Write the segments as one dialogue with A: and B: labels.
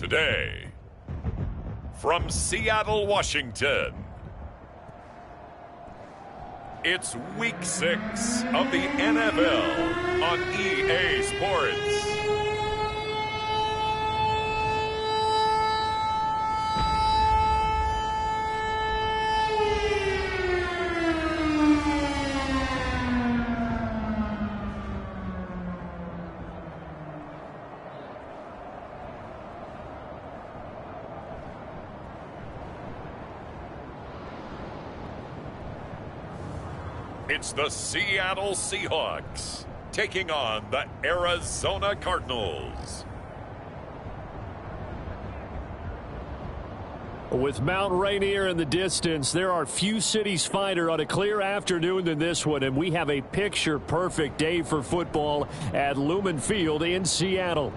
A: Today, from Seattle, Washington, it's Week 6 of the NFL on EA Sports. It's the Seattle Seahawks taking on the Arizona Cardinals.
B: With Mount Rainier in the distance, there are few cities finer on a clear afternoon than this one, and we have a picture-perfect day for football at Lumen Field in Seattle.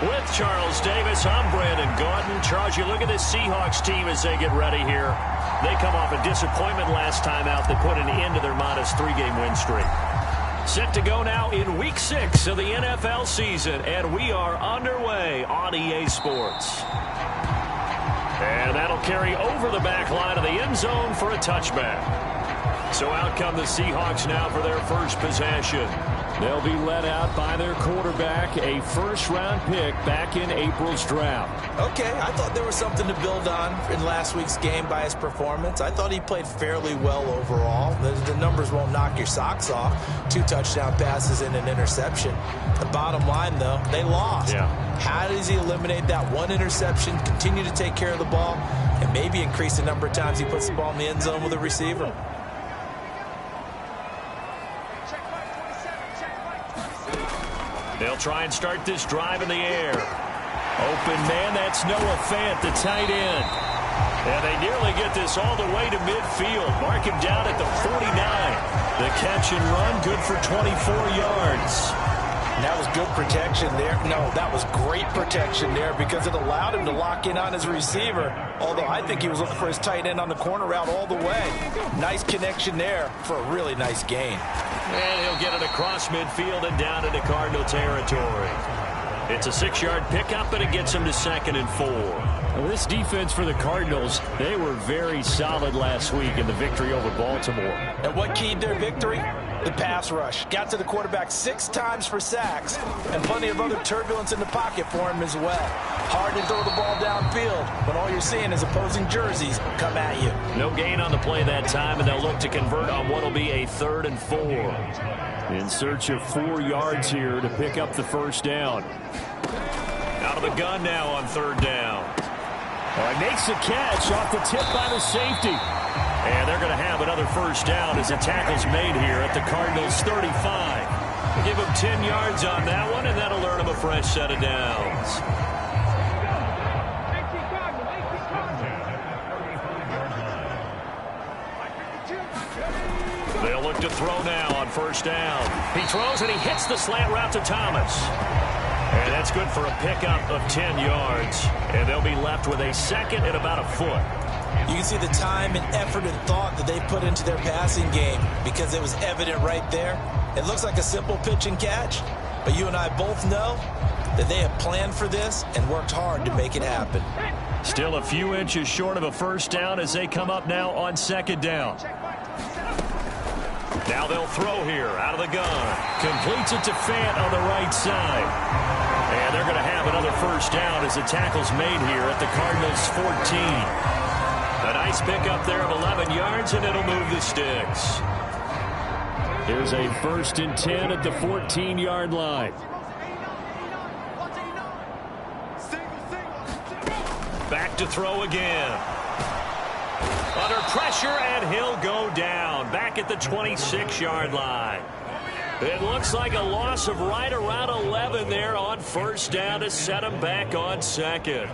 B: With Charles Davis, I'm Brandon Gaudin. Charles, you look at this Seahawks team as they get ready here. They come off a disappointment last time out that put an end to their modest three-game win streak. Set to go now in Week 6 of the NFL season, and we are underway on EA Sports. And that'll carry over the back line of the end zone for a touchback. So out come the Seahawks now for their first possession. They'll be led out by their quarterback, a first-round pick back in April's draft.
C: Okay, I thought there was something to build on in last week's game by his performance. I thought he played fairly well overall. The numbers won't knock your socks off. 2 touchdown passes and an interception. The bottom line, though, they lost.
B: Yeah.
C: How does he eliminate that one interception, continue to take care of the ball, and maybe increase the number of times he puts the ball in the end zone with a receiver?
B: They'll try and start this drive in the air. Open man, that's Noah Fant, the tight end. And they nearly get this all the way to midfield. Mark him down at the 49. The catch and run, good for 24 yards.
C: And that was good protection there. No, that was great protection there because it allowed him to lock in on his receiver. Although I think he was looking for his tight end on the corner route all the way. Nice connection there for a really nice gain.
B: And he'll get it across midfield and down into Cardinal territory. It's a 6-yard pickup, and it gets him to 2nd and 4. Well, this defense for the Cardinals, they were very solid last week in the victory over Baltimore.
C: And what keyed their victory? The pass rush. Got to the quarterback 6 times for sacks, and plenty of other turbulence in the pocket for him as well. Hard to throw the ball downfield when all you're seeing is opposing jerseys come at you.
B: No gain on the play that time, and they'll look to convert on what will be a 3rd and 4. In search of 4 yards here to pick up the first down. Out of the gun now on 3rd down. Well, he makes the catch off the tip by the safety. And they're going to have another first down as the tackle's made here at the Cardinals' 35. Give him 10 yards on that one, and that'll earn him a fresh set of downs. They'll look to throw now on first down. He throws, and he hits the slant route to Thomas. And that's good for a pickup of 10 yards. And they'll be left with a 2nd and about a foot.
C: You can see the time and effort and thought that they put into their passing game because it was evident right there. It looks like a simple pitch and catch, but you and I both know that they have planned for this and worked hard to make it happen.
B: Still a few inches short of a first down as they come up now on 2nd down. Now they'll throw here out of the gun. Completes it to Fant on the right side. And they're going to have another first down as the tackle's made here at the Cardinals' 14. A nice pickup there of 11 yards, and it'll move the sticks. Here's a 1st and 10 at the 14-yard line. Back to throw again. Under pressure, and he'll go down. Back at the 26-yard line. It looks like a loss of right around 11 there on first down to set him back on second.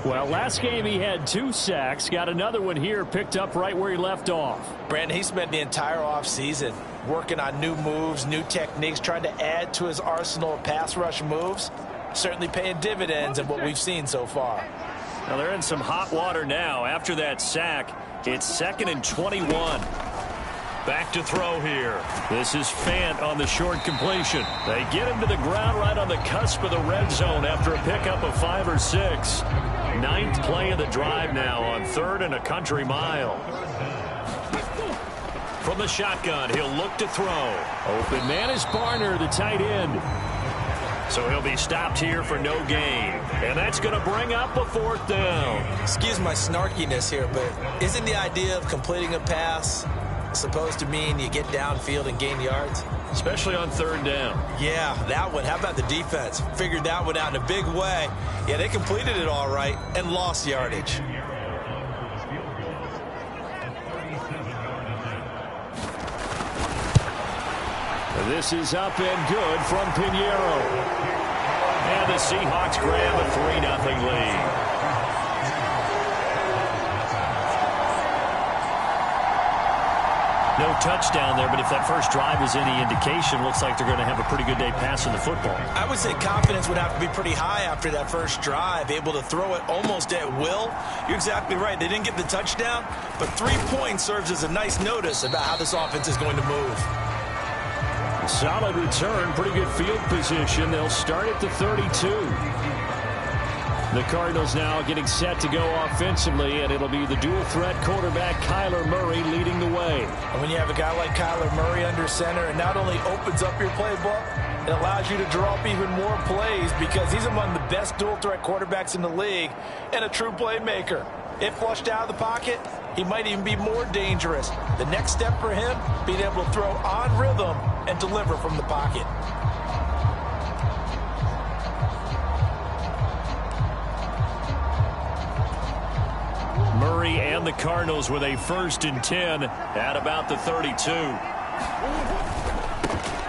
D: Well, last game he had 2 sacks. Got another one here, picked up right where he left off.
C: Brandon, he spent the entire offseason working on new moves, new techniques, trying to add to his arsenal of pass rush moves. Certainly paying dividends in what we've seen so far.
B: Now they're in some hot water now. After that sack, it's 2nd and 21. Back to throw here. This is Fant on the short completion. They get him to the ground right on the cusp of the red zone after a pickup of 5 or 6. 9th play of the drive now on 3rd and a country mile. From the shotgun, he'll look to throw.
D: Open man is Barner, the tight end.
B: So he'll be stopped here for no gain. And that's going to bring up a 4th down.
C: Excuse my snarkiness here, but isn't the idea of completing a pass supposed to mean you get downfield and gain yards?
B: Especially on 3rd down.
C: Yeah, that one. How about the defense? Figured that one out in a big way. Yeah, they completed it all right and lost yardage.
D: This is up and good from Pinheiro.
B: And the Seahawks grab a 3-0 lead. No touchdown there, but if that first drive is any indication, looks like they're going to have a pretty good day passing the football.
C: I would say confidence would have to be pretty high after that first drive, able to throw it almost at will. You're exactly right. They didn't get the touchdown, but 3 points serves as a nice notice about how this offense is going to move.
D: Solid return, pretty good field position. They'll start at the 32. The Cardinals now getting set to go offensively, and it'll be the dual-threat quarterback Kyler Murray leading the way.
C: And when you have a guy like Kyler Murray under center, it not only opens up your playbook, it allows you to draw up even more plays because he's among the best dual-threat quarterbacks in the league and a true playmaker. If flushed out of the pocket, he might even be more dangerous. The next step for him, being able to throw on rhythm and deliver from the pocket.
B: Murray and the Cardinals with a 1st and 10 at about the 32.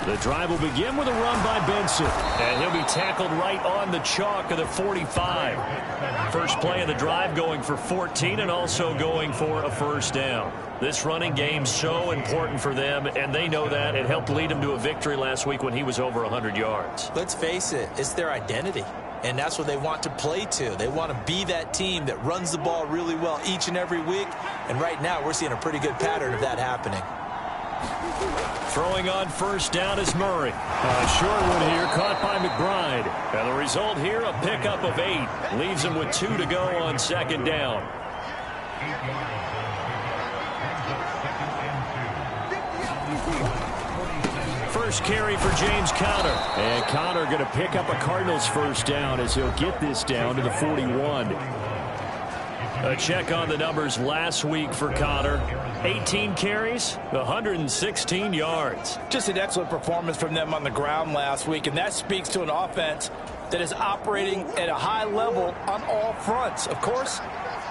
D: The drive will begin with a run by Benson.
B: And he'll be tackled right on the chalk of the 45. First play of the drive going for 14 and also going for a 1st down. This running game's so important for them, and they know that. It helped lead them to a victory last week when he was over 100 yards.
C: Let's face it, it's their identity. And that's what they want to play to. They want to be that team that runs the ball really well each and every week. And right now, we're seeing a pretty good pattern of that happening.
B: Throwing on 1st down is Murray.
D: A short one here, caught by McBride.
B: And the result here, a pickup of 8. Leaves him with 2 to go on 2nd down. First carry for James Conner.
D: And Conner going to pick up a Cardinals 1st down as he'll get this down to the 41.
B: A check on the numbers last week for Conner. 18 carries, 116 yards.
C: Just an excellent performance from them on the ground last week, and that speaks to an offense that is operating at a high level on all fronts. Of course,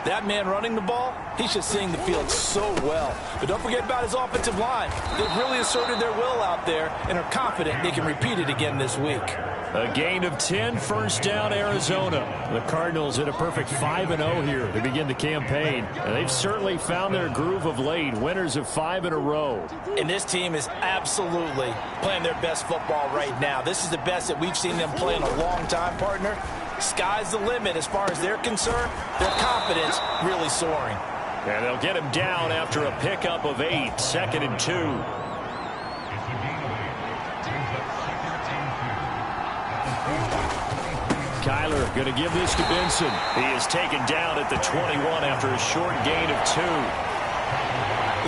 C: that man running the ball, he's just seeing the field so well. But don't forget about his offensive line. They've really asserted their will out there and are confident they can repeat it again this week.
B: A gain of 10, 1st down, Arizona.
D: The Cardinals at a perfect 5-0 here to begin the campaign. And they've certainly found their groove of late, winners of 5 in a row.
C: And this team is absolutely playing their best football right now. This is the best that we've seen them play in a long time, partner. Sky's the limit as far as they're concerned. Their confidence really soaring.
B: And they'll get him down after a pickup of 8, 2nd and 2.
D: Kyler going to give this to Benson.
B: He is taken down at the 21 after a short gain of 2.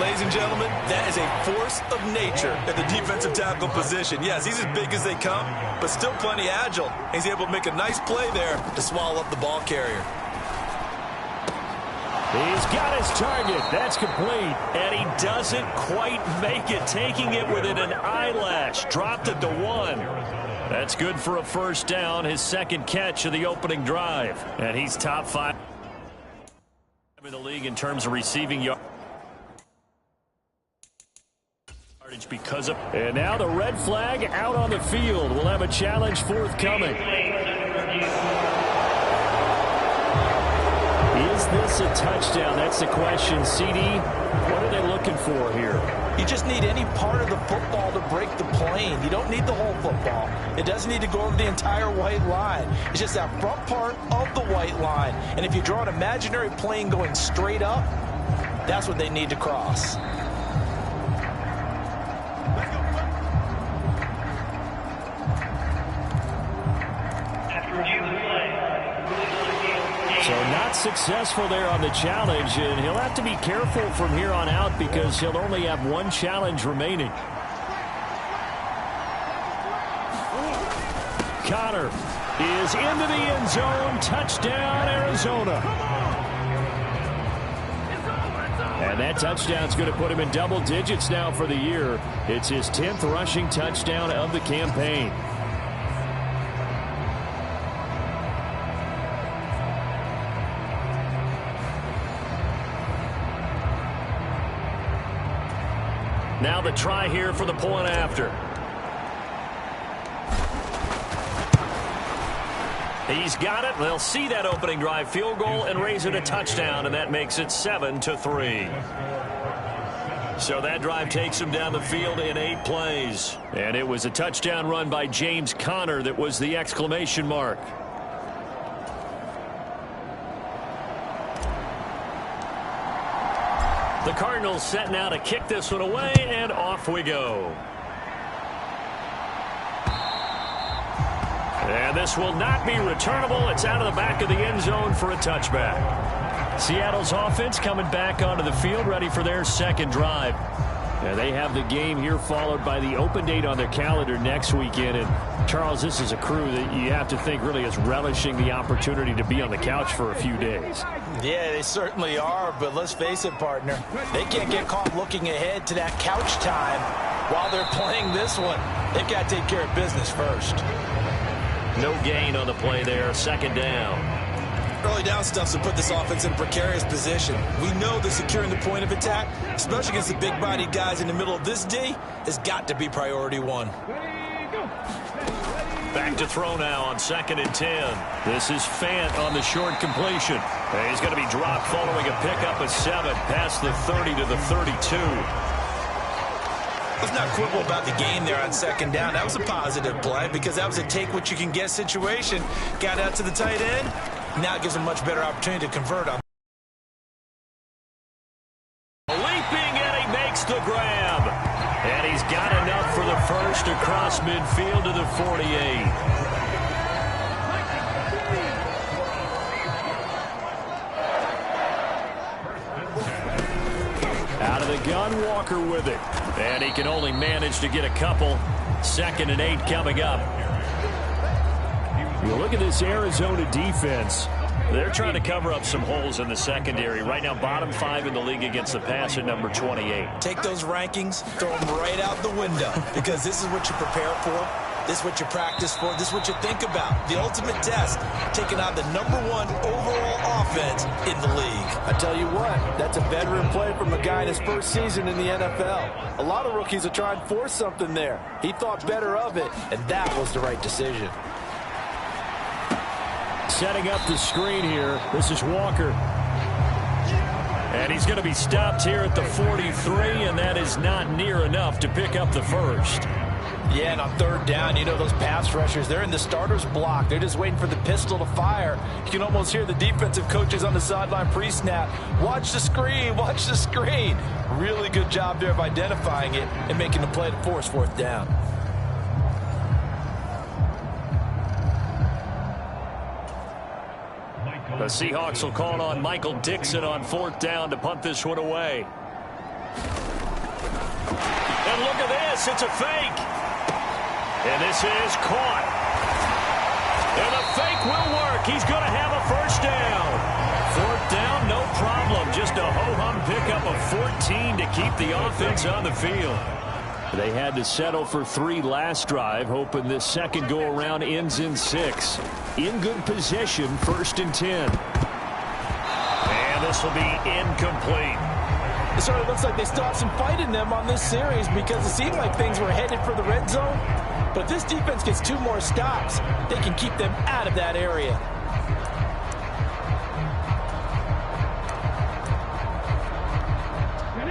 C: Ladies and gentlemen, that is a force of nature at the defensive tackle position. Yes, he's as big as they come, but still plenty agile. He's able to make a nice play there to swallow up the ball carrier.
D: He's got his target. That's complete.
B: And he doesn't quite make it, taking it within an eyelash. Dropped at the 1. That's good for a 1st down, his 2nd catch of the opening drive. And he's top 5 in the league in terms of receiving yards yards because of...
D: And now the red flag out on the field. We'll have a challenge forthcoming. Is this a touchdown? That's the question. CD, what are they looking for here?
C: You just need any part of the football to break the plane. You don't need the whole football. It doesn't need to go over the entire white line. It's just that front part of the white line. And if you draw an imaginary plane going straight up, that's what they need to cross.
D: So not successful there on the challenge, and he'll have to be careful from here on out because he'll only have one challenge remaining. Connor is into the end zone. Touchdown, Arizona. And that touchdown's going to put him in double digits now for the year. It's his 10th rushing touchdown of the campaign. Now the try here for the point after. He's got it. They'll see that opening drive field goal and raise it a touchdown, and that makes it 7-3. So that drive takes him down the field in 8 plays. And it was a touchdown run by James Conner that was the exclamation mark. The Cardinals set now to kick this one away, and off we go. And this will not be returnable. It's out of the back of the end zone for a touchback. Seattle's offense coming back onto the field, ready for their second drive. And they have the game here followed by the open date on their calendar next weekend. And Charles, this is a crew that you have to think really is relishing the opportunity to be on the couch for a few days.
C: Yeah, they certainly are, but let's face it, partner. They can't get caught looking ahead to that couch time while they're playing this one. They've got to take care of business first.
B: No gain on the play there, second down.
C: Early down stuff's to put this offense in a precarious position. We know that securing the point of attack, especially against the big-bodied guys in the middle of this D, has got to be priority one.
B: Back to throw now on 2nd and 10. This is Fant on the short completion. And he's going to be dropped following a pickup of 7 past the 30 to the 32.
C: Let's not quibble about the game there on 2nd down. That was a positive play because that was a take-what-you-can-get situation. Got out to the tight end. Now it gives him a much better opportunity to convert on.
B: Leaping, and he makes the grab. And he's got enough for the first across midfield to the 48.
D: Out of the gun, Walker with it. And he can only manage to get a couple. 2nd and 8 coming up. You look at this Arizona defense.
B: They're trying to cover up some holes in the secondary. Right now, bottom 5 in the league against the pass at number 28.
C: Take those rankings, throw them right out the window because this is what you prepare for. This is what you practice for. This is what you think about. The ultimate test, taking on the #1 overall offense in the league.
E: I tell you what, that's a veteran play from a guy in his first season in the NFL. A lot of rookies are trying to force something there. He thought better of it, and that was the right decision.
D: Setting up the screen here. This is Walker.
B: And he's going to be stopped here at the 43, and that is not near enough to pick up the first.
C: Yeah, and on 3rd down, you know those pass rushers, they're in the starter's block. They're just waiting for the pistol to fire. You can almost hear the defensive coaches on the sideline pre-snap. Watch the screen, watch the screen. Really good job there of identifying it and making the play to force 4th down.
B: The Seahawks will call on Michael Dixon on 4th down to punt this one away. And look at this, it's a fake. And this is caught. And the fake will work. He's going to have a first down. 4th down, no problem. Just a ho-hum pickup of 14 to keep the offense on the field.
D: They had to settle for 3 last drive, hoping this second go-around ends in 6. In good position, 1st and 10.
B: And this will be incomplete.
C: It certainly looks like they still have some fight in them on this series because it seemed like things were headed for the red zone. But if this defense gets 2 more stops, they can keep them out of that area.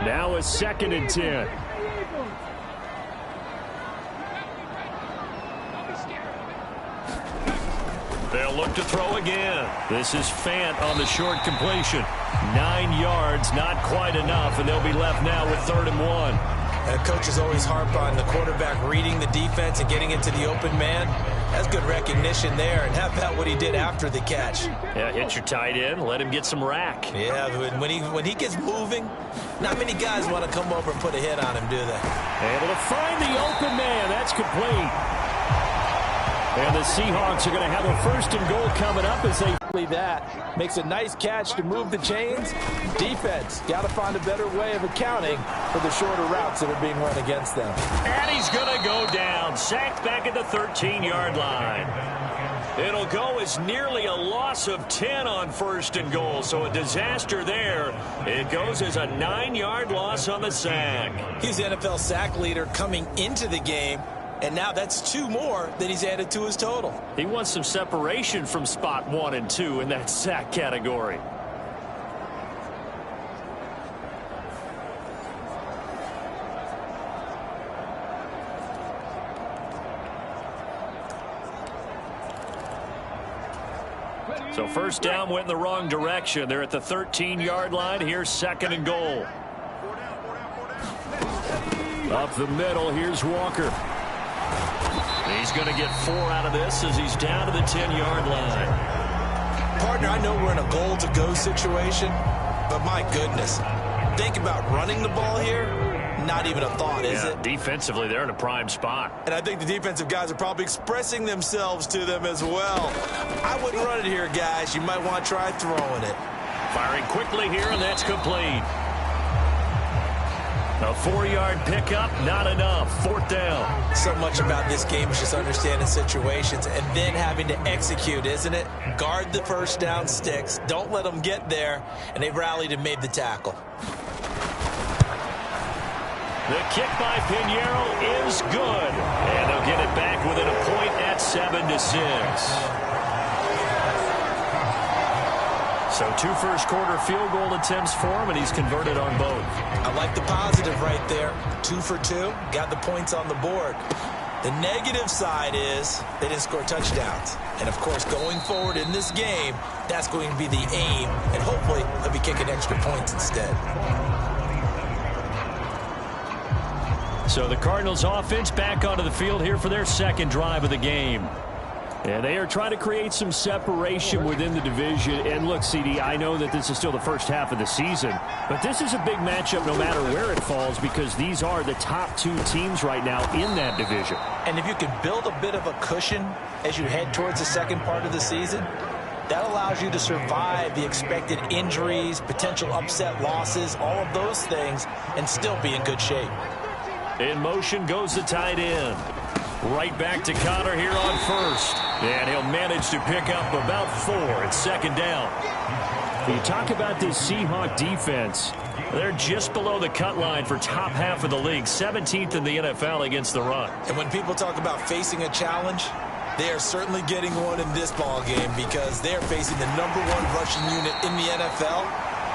D: Now a 2nd and 10.
B: They'll look to throw again. This is Fant on the short completion. 9 yards, not quite enough, and they'll be left now with 3rd and 1.
C: And coaches always harp on the quarterback reading the defense and getting into the open man. That's good recognition there, and how about what he did after the catch?
B: Yeah, hit your tight end, let him get some rack.
C: Yeah, when he gets moving, not many guys want to come over and put a hit on him, do they?
D: Able to find the open man. That's complete. And the Seahawks are going to have a 1st and goal coming up as they
C: that makes a nice catch to move the chains. Defense got to find a better way of accounting for the shorter routes that are being run against them.
B: And he's going to go down, sacked back at the 13-yard line. It'll go as nearly a loss of 10 on 1st and goal, so a disaster there. It goes as a 9-yard loss on the sack.
C: He's the NFL sack leader coming into the game. And now that's 2 more that he's added to his total.
B: He wants some separation from spot 1 and 2 in that sack category. So 1st down went in the wrong direction. They're at the 13-yard line. Here's 2nd and goal.
D: Up the middle, here's Walker.
B: He's going to get 4 out of this as he's down to the 10-yard line.
C: Partner, I know we're in a goal-to-go situation, but my goodness, think about running the ball here. Not even a thought, is it?
B: Defensively, they're in a prime spot.
C: And I think the defensive guys are probably expressing themselves to them as well. I wouldn't run it here, guys. You might want to try throwing it.
B: Firing quickly here, and that's complete. A 4-yard pickup, not enough. 4th down.
C: So much about this game is just understanding situations and then having to execute, isn't it? Guard the 1st down sticks. Don't let them get there. And they rallied and made the tackle.
B: The kick by Pinheiro is good. And they'll get it back within a point at 7-6. So 2 first-quarter field goal attempts for him, and he's converted on both.
C: I like the positive right there. 2 for 2. Got the points on the board. The negative side is they didn't score touchdowns. And, of course, going forward in this game, that's going to be the aim. And hopefully they'll be kicking extra points instead.
B: So the Cardinals offense back onto the field here for their 2nd drive of the game.
D: And they are trying to create some separation within the division. And look, CD, I know that this is still the first half of the season, but this is a big matchup no matter where it falls because these are the top 2 teams right now in that division.
C: And if you can build a bit of a cushion as you head towards the 2nd part of the season, that allows you to survive the expected injuries, potential upset losses, all of those things, and still be in good shape.
B: In motion goes the tight end. Right back to Connor here on 1st. And he'll manage to pick up about 4 at 2nd down.
D: You talk about this Seahawk defense.
B: They're just below the cut line for top half of the league. 17th in the NFL against the run.
C: And when people talk about facing a challenge, they are certainly getting one in this ball game because they're facing the #1 rushing unit in the NFL,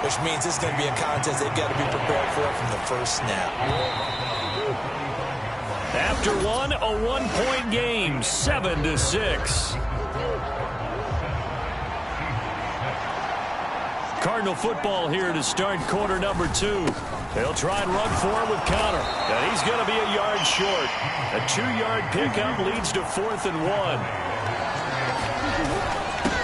C: which means it's going to be a contest they've got to be prepared for from the first snap.
B: After one, a 1-point game, 7-6. Cardinal football here to start quarter number 2. They'll try and run for it with Connor. And he's going to be a yard short. A 2-yard pickup leads to 4th and 1.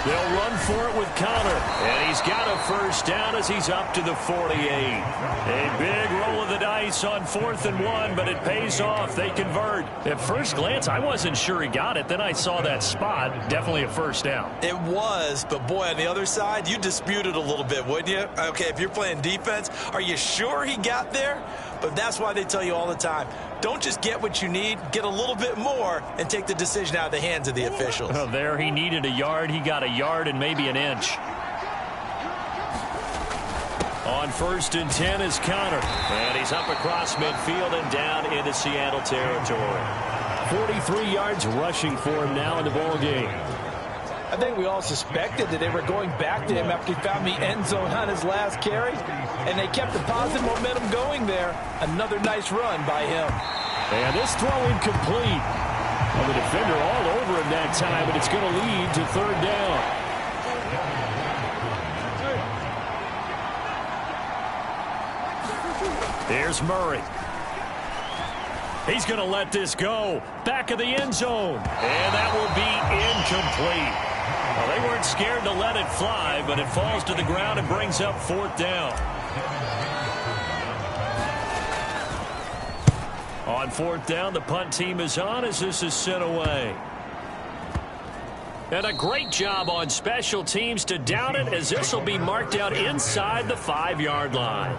B: They'll run for it with Connor. And he's got a 1st down as he's up to the 48. A big roll of the dice on 4th and 1, but it pays off. They convert. At first glance, I wasn't sure he got it. Then I saw that spot. Definitely a 1st down.
C: It was, but boy, on the other side, you dispute it a little bit, wouldn't you? Okay, if you're playing defense, are you sure he got there? But that's why they tell you all the time, don't just get what you need, get a little bit more and take the decision out of the hands of the officials.
B: Oh, there he needed a yard. He got a yard and maybe an inch. On 1st and 10 is Connor. And he's up across midfield and down into Seattle territory.
D: 43 yards rushing for him now in the ball game.
E: I think we all suspected that they were going back to him after he found the end zone on his last carry. And they kept the positive momentum going there. Another nice run by him.
D: And this throw incomplete. Well, the defender all over him that time, but it's going to lead to 3rd down.
B: Here's Murray. He's going to let this go. Back of the end zone. And that will be incomplete. Well, they weren't scared to let it fly, but it falls to the ground and brings up 4th down. On 4th down, the punt team is on as this is sent away. And a great job on special teams to down it, as this will be marked out inside the 5-yard line.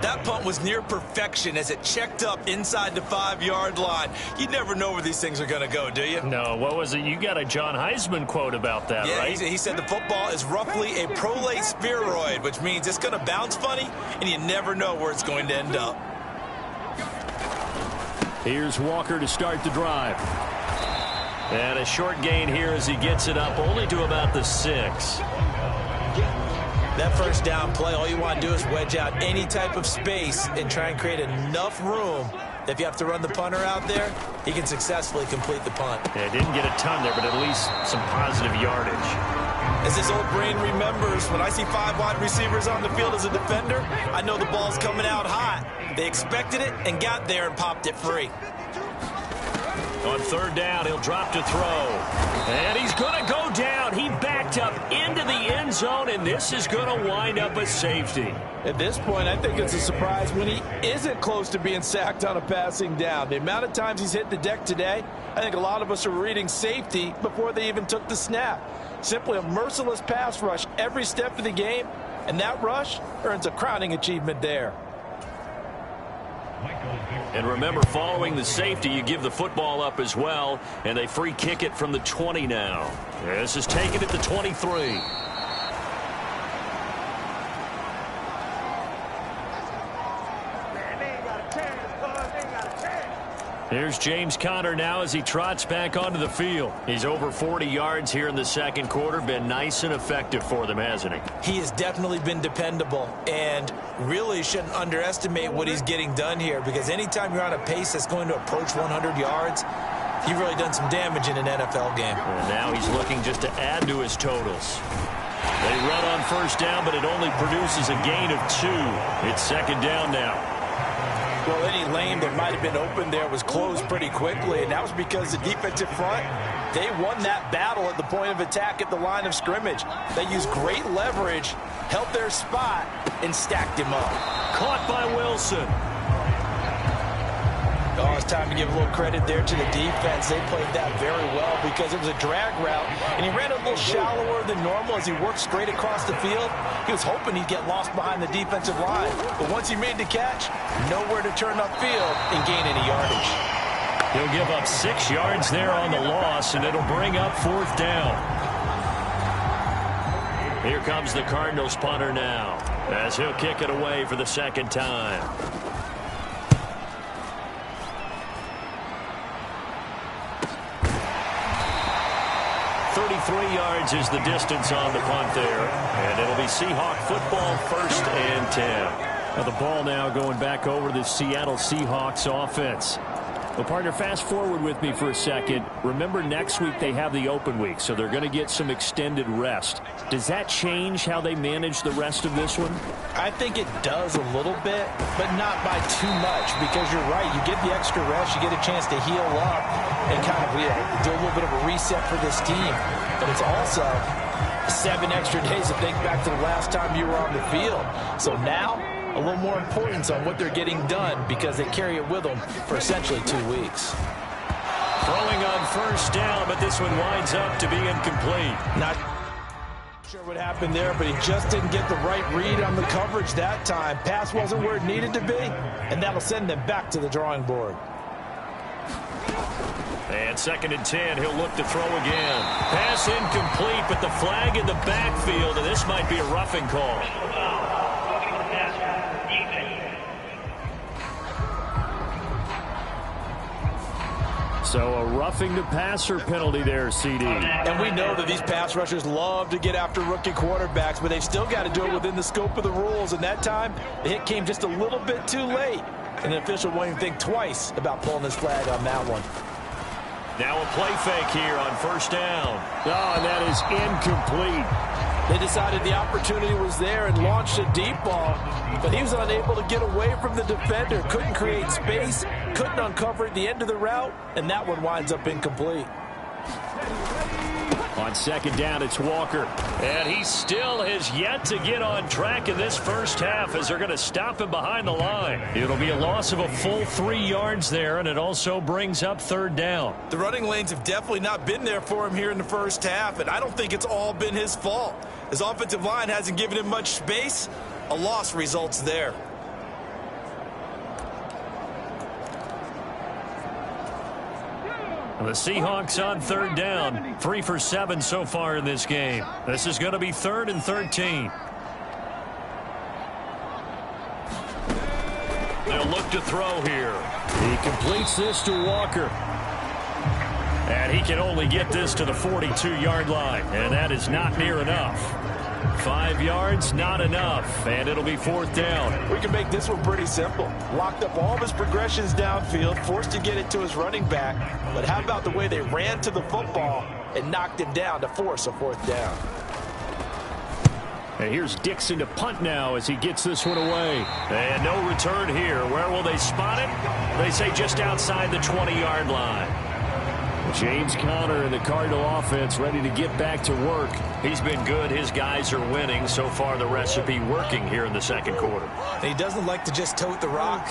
C: That punt was near perfection as it checked up inside the 5-yard line. You never know where these things are going to go, do you?
B: No, what was it? You got a John Heisman quote about that,
C: yeah,
B: right?
C: He said the football is roughly a prolate spheroid, which means it's going to bounce funny, and you never know where it's going to end up.
D: Here's Walker to start the drive.
B: And a short gain here as he gets it up only to about the 6.
C: That first down play, all you want to do is wedge out any type of space and try and create enough room that if you have to run the punter out there, he can successfully complete the punt.
B: Yeah, didn't get a ton there, but at least some positive yardage.
C: As his old brain remembers, when I see 5 wide receivers on the field as a defender, I know the ball's coming out hot. They expected it and got there and popped it free.
B: On 3rd down, he'll drop to throw. And he's going to go down. He backed up into the end zone, and this is going to wind up a safety.
E: At this point, I think it's a surprise when he isn't close to being sacked on a passing down. The amount of times he's hit the deck today, I think a lot of us are reading safety before they even took the snap. Simply a merciless pass rush every step of the game, and that rush earns a crowning achievement there.
B: And remember, following the safety, you give the football up as well, and they free kick it from the 20 now. This is taken at the 23. Here's James Conner now as he trots back onto the field. He's over 40 yards here in the 2nd quarter. Been nice and effective for them, hasn't he?
C: He has definitely been dependable, and really shouldn't underestimate what he's getting done here, because anytime you're on a pace that's going to approach 100 yards, you've really done some damage in an NFL game.
B: And now he's looking just to add to his totals. They run on 1st down, but it only produces a gain of 2. It's 2nd down now.
E: Well, any lane that might have been open there was closed pretty quickly, and that was because the defensive front, they won that battle at the point of attack at the line of scrimmage. They used great leverage, held their spot, and stacked him up.
B: Caught by Wilson.
E: Oh, it's time to give a little credit there to the defense. They played that very well because it was a drag route, and he ran a little shallower than normal as he worked straight across the field. He was hoping he'd get lost behind the defensive line, but once he made the catch, nowhere to turn upfield and gain any yardage.
B: He'll give up 6 yards there on the loss, and it'll bring up 4th down. Here comes the Cardinals punter now, as he'll kick it away for the 2nd time. 33 yards is the distance on the punt there. And it'll be Seahawk football, 1st and 10.
D: Now the ball now going back over to the Seattle Seahawks offense. Well, partner, fast forward with me for a second. Remember, next week they have the open week, so they're going to get some extended rest. Does that change how they manage the rest of this one?
E: I think it does a little bit, but not by too much, because you're right. You get the extra rest, you get a chance to heal up and kind of do a little bit of a reset for this team. But it's also 7 extra days to think back to the last time you were on the field. So now, a little more importance on what they're getting done because they carry it with them for essentially 2 weeks.
B: Throwing on 1st down, but this one winds up to be incomplete.
E: Not sure what happened there, but he just didn't get the right read on the coverage that time. Pass wasn't where it needed to be, and that'll send them back to the drawing board.
B: And 2nd and 10, he'll look to throw again. Pass incomplete, but the flag in the backfield, and this might be a roughing call.
D: So a roughing the passer penalty there, CD.
E: And we know that these pass rushers love to get after rookie quarterbacks, but they've still got to do it within the scope of the rules. And that time, the hit came just a little bit too late. And the official won't even think twice about pulling his flag on that one.
B: Now a play fake here on first down.
D: Oh, and that is incomplete.
E: They decided the opportunity was there and launched a deep ball, but he was unable to get away from the defender. Couldn't create space, couldn't uncover at the end of the route, and that one winds up incomplete.
D: On second down, it's Walker.
B: And he still has yet to get on track in this first half as they're going to stop him behind the line. It'll be a loss of a full 3 yards there, and it also brings up third down.
C: The running lanes have definitely not been there for him here in the first half, and I don't think it's all been his fault. His offensive line hasn't given him much space. A loss results there.
B: The Seahawks on third down. 3 for 7 so far in this game. This is going to be 3rd and 13. They'll look to throw here.
D: He completes this to Walker.
B: And he can only get this to the 42-yard line. And that is not near enough. 5 yards, not enough. And it'll be 4th down.
E: We can make this one pretty simple. Locked up all of his progressions downfield, forced to get it to his running back. But how about the way they ran to the football and knocked him down to force a 4th down?
D: And here's Dixon to punt now as he gets this one away.
B: And no return here. Where will they spot it? They say just outside the 20-yard line.
D: James Conner and the Cardinal offense ready to get back to work.
B: He's been good. His guys are winning. So far, the recipe working here in the second quarter.
C: He doesn't like to just tote the rock.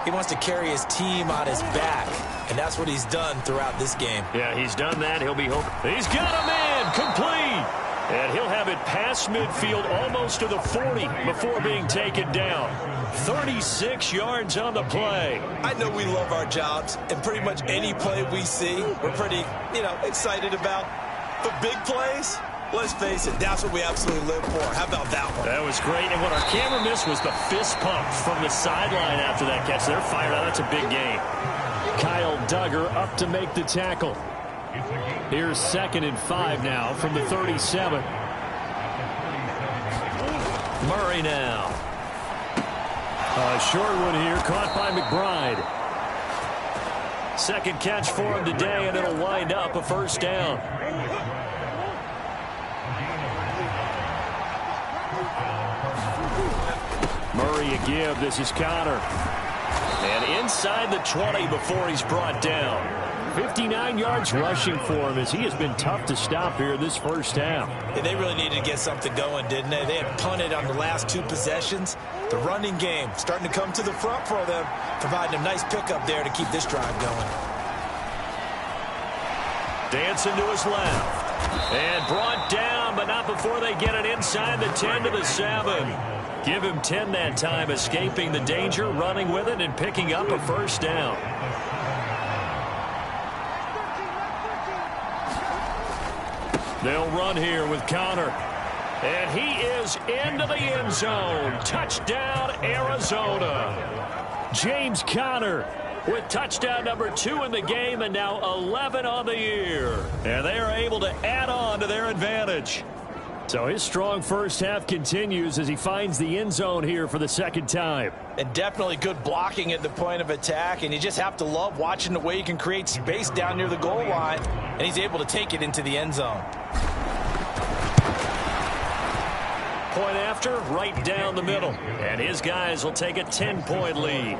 C: He wants to carry his team on his back, and that's what he's done throughout this game.
B: Yeah, he's done that. He'll be hoping. He's got a man complete. And he'll have it past midfield almost to the 40 before being taken down. 36 yards on the play.
C: I know we love our jobs, and pretty much any play we see, we're pretty, excited about. But big plays, let's face it, that's what we absolutely live for. How about that one?
B: That was great. And what our camera missed was the fist pump from the sideline after that catch. They're fired out. That's a big game.
D: Kyle Duggar up to make the tackle. Here's 2nd and 5 now from the 37.
B: Murray now.
D: A short one here, caught by McBride.
B: Second catch for him today, and it'll wind up a 1st down.
D: Murray a give. This is Conner.
B: And inside the 20 before he's brought down.
D: 59 yards rushing for him as he has been tough to stop here this first half.
C: Yeah, they really needed to get something going, didn't they? They had punted on the last 2 possessions. The running game starting to come to the front for them, providing a nice pickup there to keep this drive going.
B: Dancing to his left. And brought down, but not before they get it inside the 10 to the 7. Give him 10 that time, escaping the danger, running with it, and picking up a 1st down. They'll run here with Conner. And he is into the end zone. Touchdown, Arizona.
D: James Conner
B: with touchdown number 2 in the game and now 11 on the year. And they are able to add on to their advantage.
D: So his strong first half continues as he finds the end zone here for the 2nd time.
E: And definitely good blocking at the point of attack, and you just have to love watching the way he can create space down near the goal line, and he's able to take it into the end zone.
B: Point after, right down the middle. And his guys will take a 10-point lead.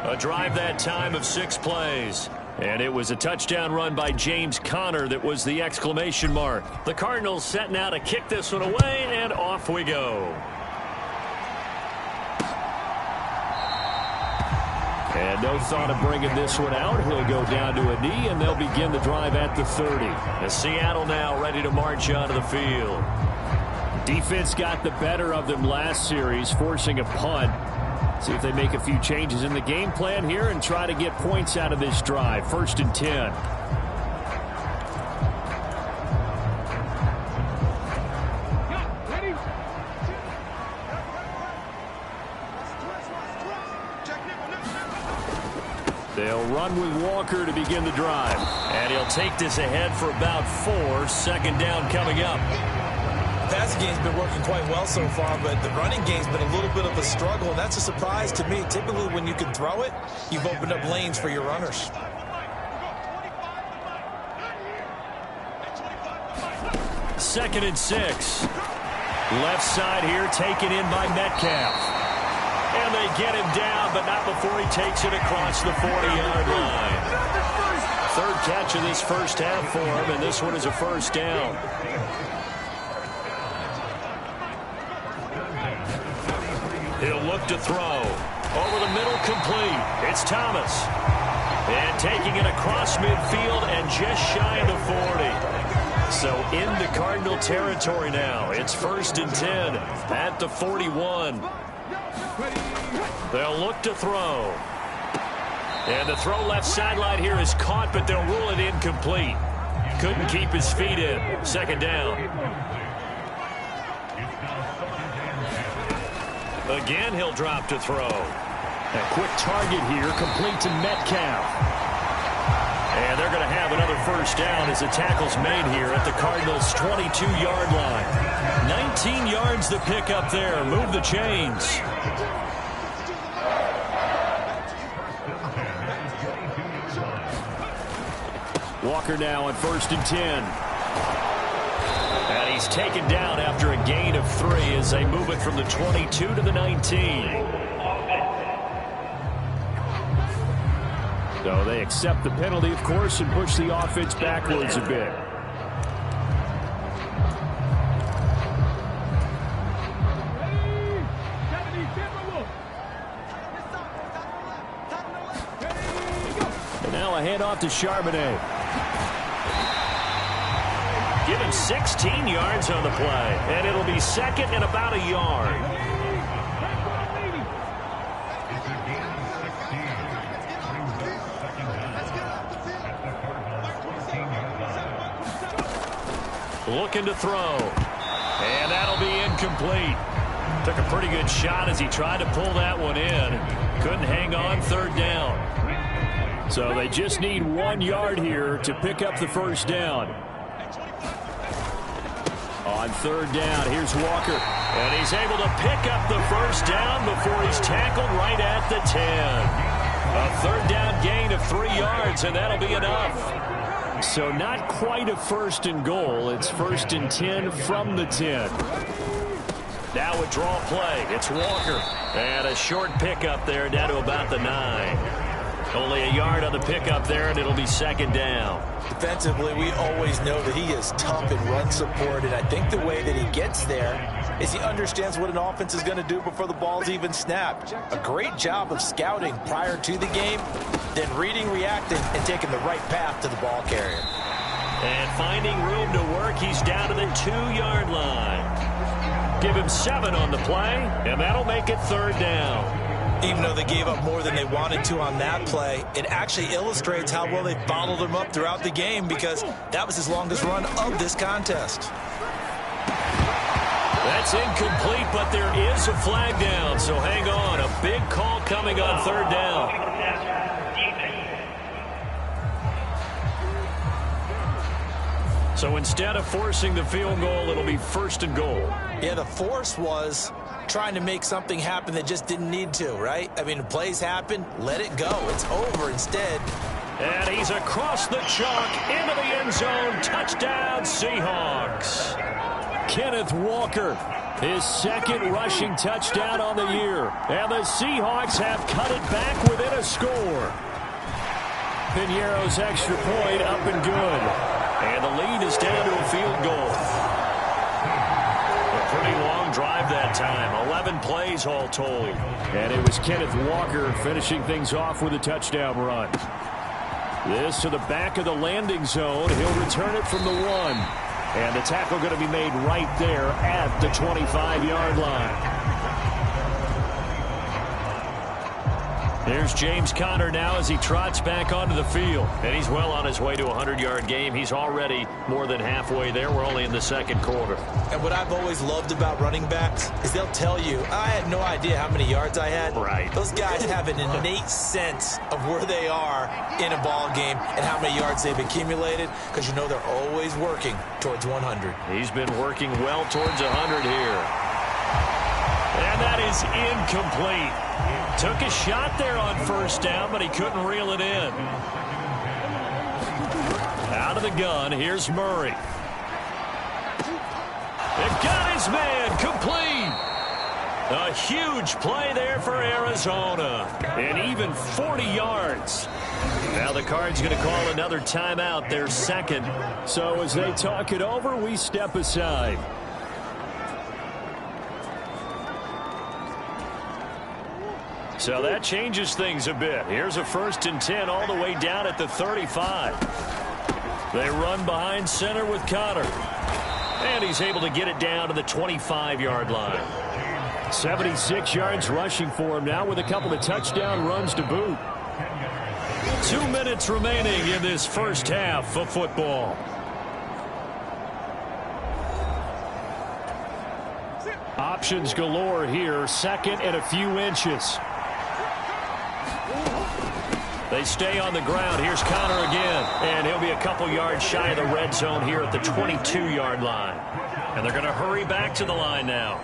B: A drive that time of 6 plays. And it was a touchdown run by James Conner that was the exclamation mark. The Cardinals set now to kick this one away, and off we go.
D: And no thought of bringing this one out. He'll go down to a knee, and they'll begin the drive at the 30.
B: And Seattle now ready to march onto the field.
D: Defense got the better of them last series, forcing a punt. See if they make a few changes in the game plan here and try to get points out of this drive. 1st and 10. They'll run with Walker to begin the drive.
B: And he'll take this ahead for about 4. Second down coming up.
C: The passing game's been working quite well so far, but the running game's been a little bit of a struggle, and that's a surprise to me. Typically, when you can throw it, you've opened up lanes for your runners.
B: Second and 6. Left side here taken in by Metcalf. And they get him down, but not before he takes it across the 40-yard line. Third catch of this first half for him, and this one is a first down. He'll look to throw. Over the middle, complete. It's Thomas. And taking it across midfield and just shy of the 40. So into Cardinal territory now. It's first and 10 at the 41. They'll look to throw. And the throw left sideline here is caught, but they'll rule it incomplete. Couldn't keep his feet in. Second down. Again, he'll drop to throw.
D: A quick target here, complete to Metcalf.
B: And they're going to have another first down as the tackle's made here at the Cardinals' 22-yard line. 19 yards to pick up there. Move the chains.
D: Walker now on first and 10.
B: And he's taken down after a gain of 3 as they move it from the 22 to the 19.
D: So they accept the penalty, of course, and push the offense backwards a bit. And now a handoff to Charbonnet.
B: Give him 16 yards on the play, and it'll be second and about a yard. Looking to throw, and that'll be incomplete. Took a pretty good shot as he tried to pull that one in. Couldn't hang on. Third down.
D: So they just need 1 yard here to pick up the first down. On third down, here's Walker.
B: And he's able to pick up the first down before he's tackled right at the 10. A third down gain of 3 yards, and that'll be enough.
D: So not quite a first and goal. It's first and 10 from the 10.
B: Now a draw play. It's Walker. And a short pickup there down to about the 9. Only a yard on the pickup there, and it'll be second down.
C: Defensively, we always know that he is tough in run support, and I think the way that he gets there is he understands what an offense is going to do before the ball's even snapped. A great job of scouting prior to the game, then reading, reacting, and taking the right path to the ball carrier.
B: And finding room to work, he's down to the 2-yard line. Give him 7 on the play, and that'll make it third down.
C: Even though they gave up more than they wanted to on that play, it actually illustrates how well they bottled him up throughout the game because that was his longest run of this contest.
B: That's incomplete, but there is a flag down, so hang on. A big call coming on third down. So instead of forcing the field goal, it'll be first and goal.
C: Yeah, the force was trying to make something happen that just didn't need to, right? I mean, plays happen, let it go. It's over instead.
B: And he's across the chalk into the end zone. Touchdown, Seahawks.
D: Kenneth Walker, his second rushing touchdown on the year. And the Seahawks have cut it back within a score. Piñeiro's extra point up and good.
B: And the lead is down to a field goal. A pretty long drive that time. 11 plays all told.
D: And it was Kenneth Walker finishing things off with a touchdown run. This to the back of the landing zone. He'll return it from the 1. And the tackle going to be made right there at the 25-yard line.
B: Here's James Conner now as he trots back onto the field. And he's well on his way to a 100-yard game. He's already more than halfway there. We're only in the second quarter.
C: And what I've always loved about running backs is they'll tell you, I had no idea how many yards I had.
B: Right.
C: Those guys have an innate sense of where they are in a ball game and how many yards they've accumulated, because you know they're always working towards 100.
B: He's been working well towards 100 here. And that is incomplete. Took a shot there on first down, but he couldn't reel it in. Out of the gun, here's Murray. They've got his man, complete. A huge play there for Arizona. And even 40 yards. Now the Cards going to call another timeout, their second.
D: So as they talk it over, we step aside.
B: So that changes things a bit. Here's a 1st and 10 all the way down at the 35. They run behind center with Conner. And he's able to get it down to the 25-yard line.
D: 76 yards rushing for him now with a couple of touchdown runs to boot.
B: 2 minutes remaining in this first half of football.
D: Options galore here. Second and a few inches.
B: They stay on the ground. Here's Conner again. And he'll be a couple yards shy of the red zone here at the 22-yard line. And they're going to hurry back to the line now.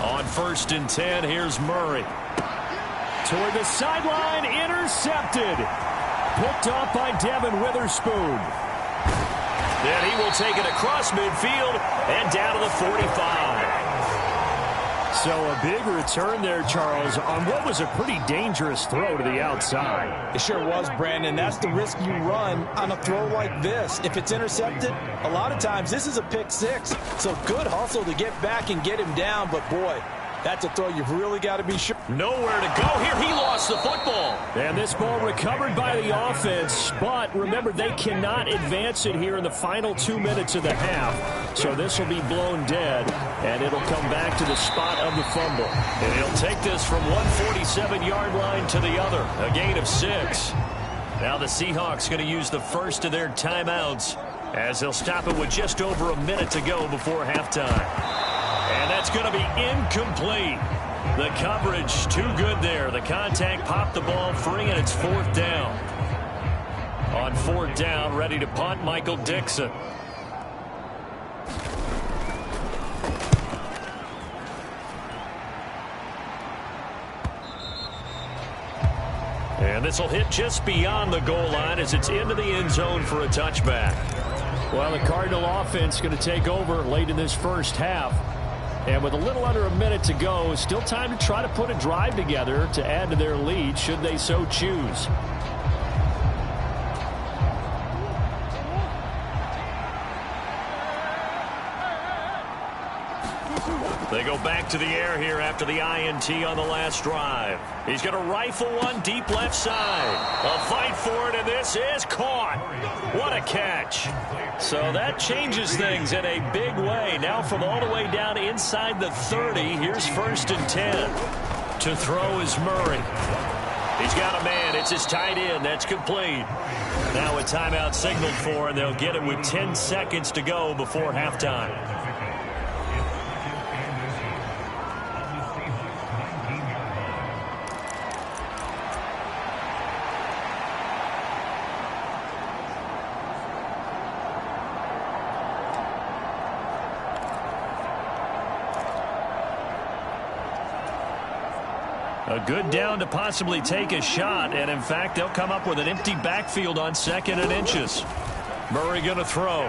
B: On 1st and 10, here's Murray.
D: Toward the sideline, intercepted. Picked off by Devin Witherspoon.
B: Then he will take it across midfield and down to the 45.
D: So a big return there, Charles, on what was a pretty dangerous throw to the outside.
E: It sure was, Brandon. That's the risk you run on a throw like this. If it's intercepted, a lot of times this is a pick six. So good hustle to get back and get him down. But, boy, that's a throw you've really got to be sure.
B: Nowhere to go here. He lost the football.
D: And this ball recovered by the offense. But remember, they cannot advance it here in the final 2 minutes of the half. So this will be blown dead. And it'll come back to the spot of the fumble.
B: And he'll take this from 147-yard line to the other. A gain of 6. Now the Seahawks going to use the first of their timeouts as they'll stop it with just over a minute to go before halftime. And that's going to be incomplete. The coverage too good there. The contact popped the ball free, and it's 4th down. On 4th down, ready to punt, Michael Dixon. And this will hit just beyond the goal line as it's into the end zone for a touchback.
D: Well, the Cardinal offense going to take over late in this first half. And with a little under a minute to go, still time to try to put a drive together to add to their lead should they so choose.
B: They go back to the air here after the INT on the last drive. He's going to rifle one deep left side. A fight for it, and this is caught. What a catch. So that changes things in a big way. Now from all the way down inside the 30, here's 1st and 10. To throw is Murray. He's got a man. It's his tight end. That's complete. Now a timeout signaled for, and they'll get it with 10 seconds to go before halftime. A good down to possibly take a shot, and in fact, they'll come up with an empty backfield on 2nd and inches. Murray going to throw.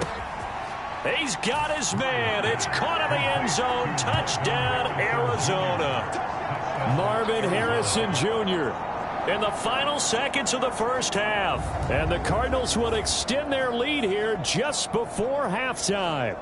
B: He's got his man. It's caught in the end zone. Touchdown, Arizona.
D: Marvin Harrison Jr.
B: in the final seconds of the first half.
D: And the Cardinals will extend their lead here just before halftime.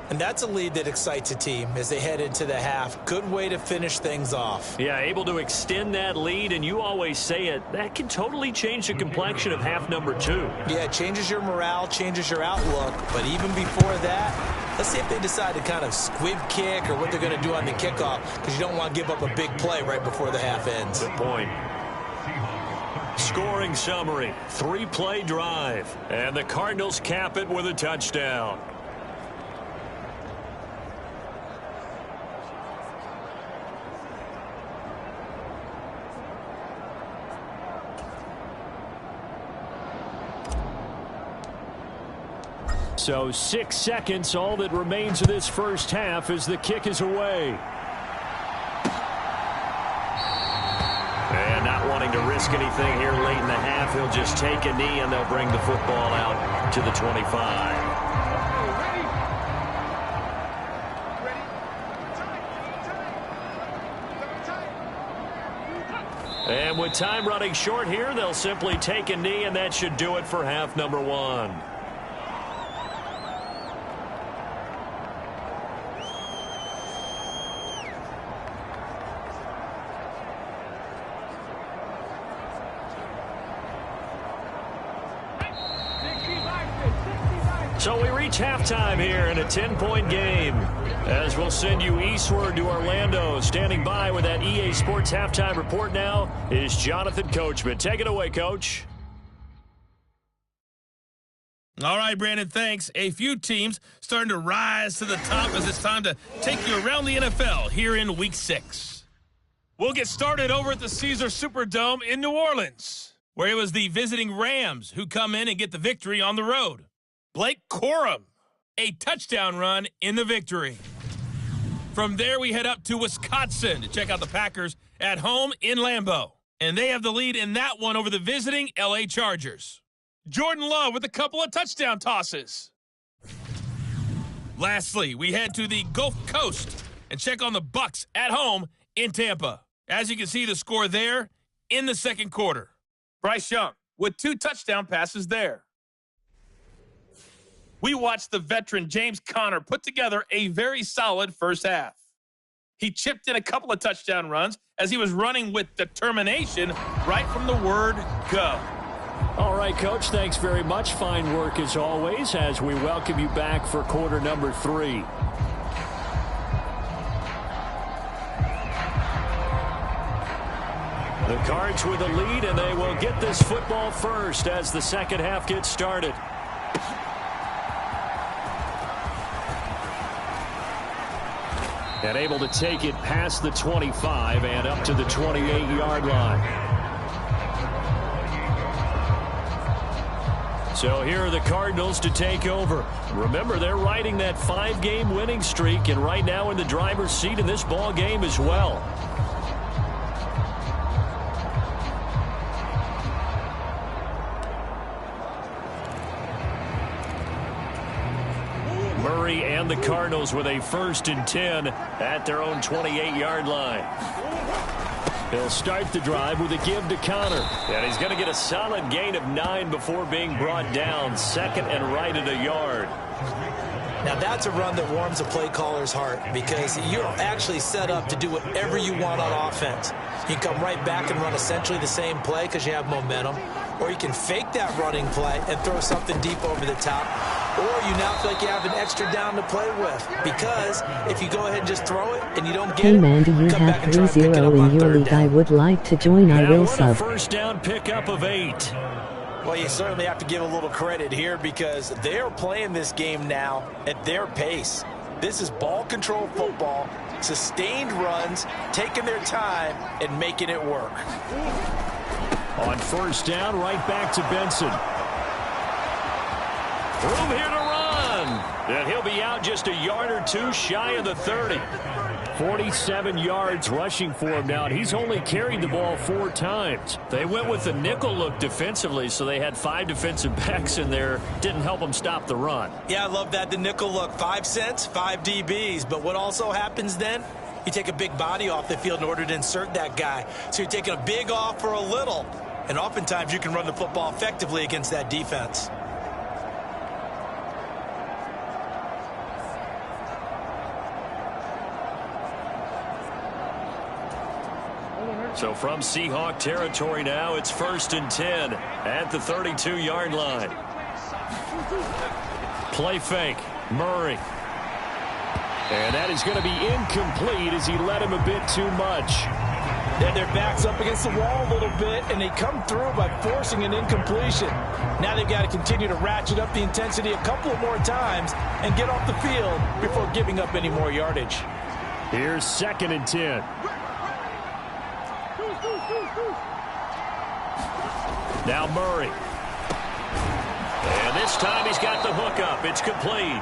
C: And that's a lead that excites a team as they head into the half. Good way to finish things off.
B: Yeah, able to extend that lead, and you always say it, that can totally change the complexion of half number 2.
C: Yeah, it changes your morale, changes your outlook. But even before that, Let's see if they decide to kind of squib kick or what they're going to do on the kickoff, because you don't want to give up a big play right before the half ends.
B: Good point. Scoring summary, 3-play drive, and the Cardinals cap it with a touchdown. So 6 seconds, all that remains of this first half as the kick is away. And not wanting to risk anything here late in the half, he'll just take a knee and they'll bring the football out to the 25. And with time running short here, they'll simply take a knee, and that should do it for half number 1. So we reach halftime here in a 10-point game, as we'll send you eastward to Orlando. Standing by with that EA Sports halftime report now is Jonathan Coachman. Take it away, Coach.
F: All right, Brandon, thanks. A few teams starting to rise to the top as it's time to take you around the NFL here in Week 6. We'll get started over at the Caesar Superdome in New Orleans, where it was the visiting Rams who come in and get the victory on the road. Blake Corum, a touchdown run in the victory. From there, we head up to Wisconsin to check out the Packers at home in Lambeau. And they have the lead in that one over the visiting L.A. Chargers. Jordan Love with a couple of touchdown tosses. Lastly, we head to the Gulf Coast and check on the Bucs at home in Tampa. As you can see, the score there in the second quarter. Bryce Young with 2 touchdown passes there. We watched the veteran James Conner put together a very solid first half. He chipped in a couple of touchdown runs as he was running with determination right from the word go.
B: All right, Coach, thanks very much. Fine work as always as we welcome you back for quarter number 3. The Cards with the lead, and they will get this football first as the second half gets started. And able to take it past the 25 and up to the 28-yard line. So here are the Cardinals to take over. Remember, they're riding that 5-game winning streak, and right now in the driver's seat in this ball game as well. Murray and the Cardinals with a 1st and 10 at their own 28-yard line. They'll start the drive with a give to Conner. And he's going to get a solid gain of 9 before being brought down. 2nd and right at a yard.
C: Now that's a run that warms a play caller's heart, because you're actually set up to do whatever you want on offense. You can come right back and run essentially the same play because you have momentum, or you can fake that running play and throw something deep over the top, or you now feel like you have an extra down to play with, because if you go ahead and just throw it and you don't get
G: hey man, do you have 3-0 in your league? I would like to join. I will sub.
B: A first down pickup of 8.
C: Well, you certainly have to give a little credit here, because they're playing this game now at their pace. This is ball control football, sustained runs, taking their time and making it work.
B: On first down, right back to Benson. Room here to run. And he'll be out just a yard or 2 shy of the 30. 47 yards rushing for him now. And he's only carried the ball 4 times. They went with the nickel look defensively, so they had 5 defensive backs in there. Didn't help them stop the run.
C: Yeah, I love that, the nickel look. 5 cents, 5 DBs. But what also happens then? You take a big body off the field in order to insert that guy. So you're taking a big off for a little. And oftentimes you can run the football effectively against that defense.
B: So from Seahawk territory now, it's 1st and 10 at the 32-yard line. Play fake. Murray.
D: And that is going to be incomplete as he led him a bit too much.
E: Then their back's up against the wall a little bit, and they come through by forcing an incompletion. Now they've got to continue to ratchet up the intensity a couple of more times and get off the field before giving up any more yardage.
D: Here's 2nd and 10. Now Murray.
B: And this time he's got the hook up. It's complete.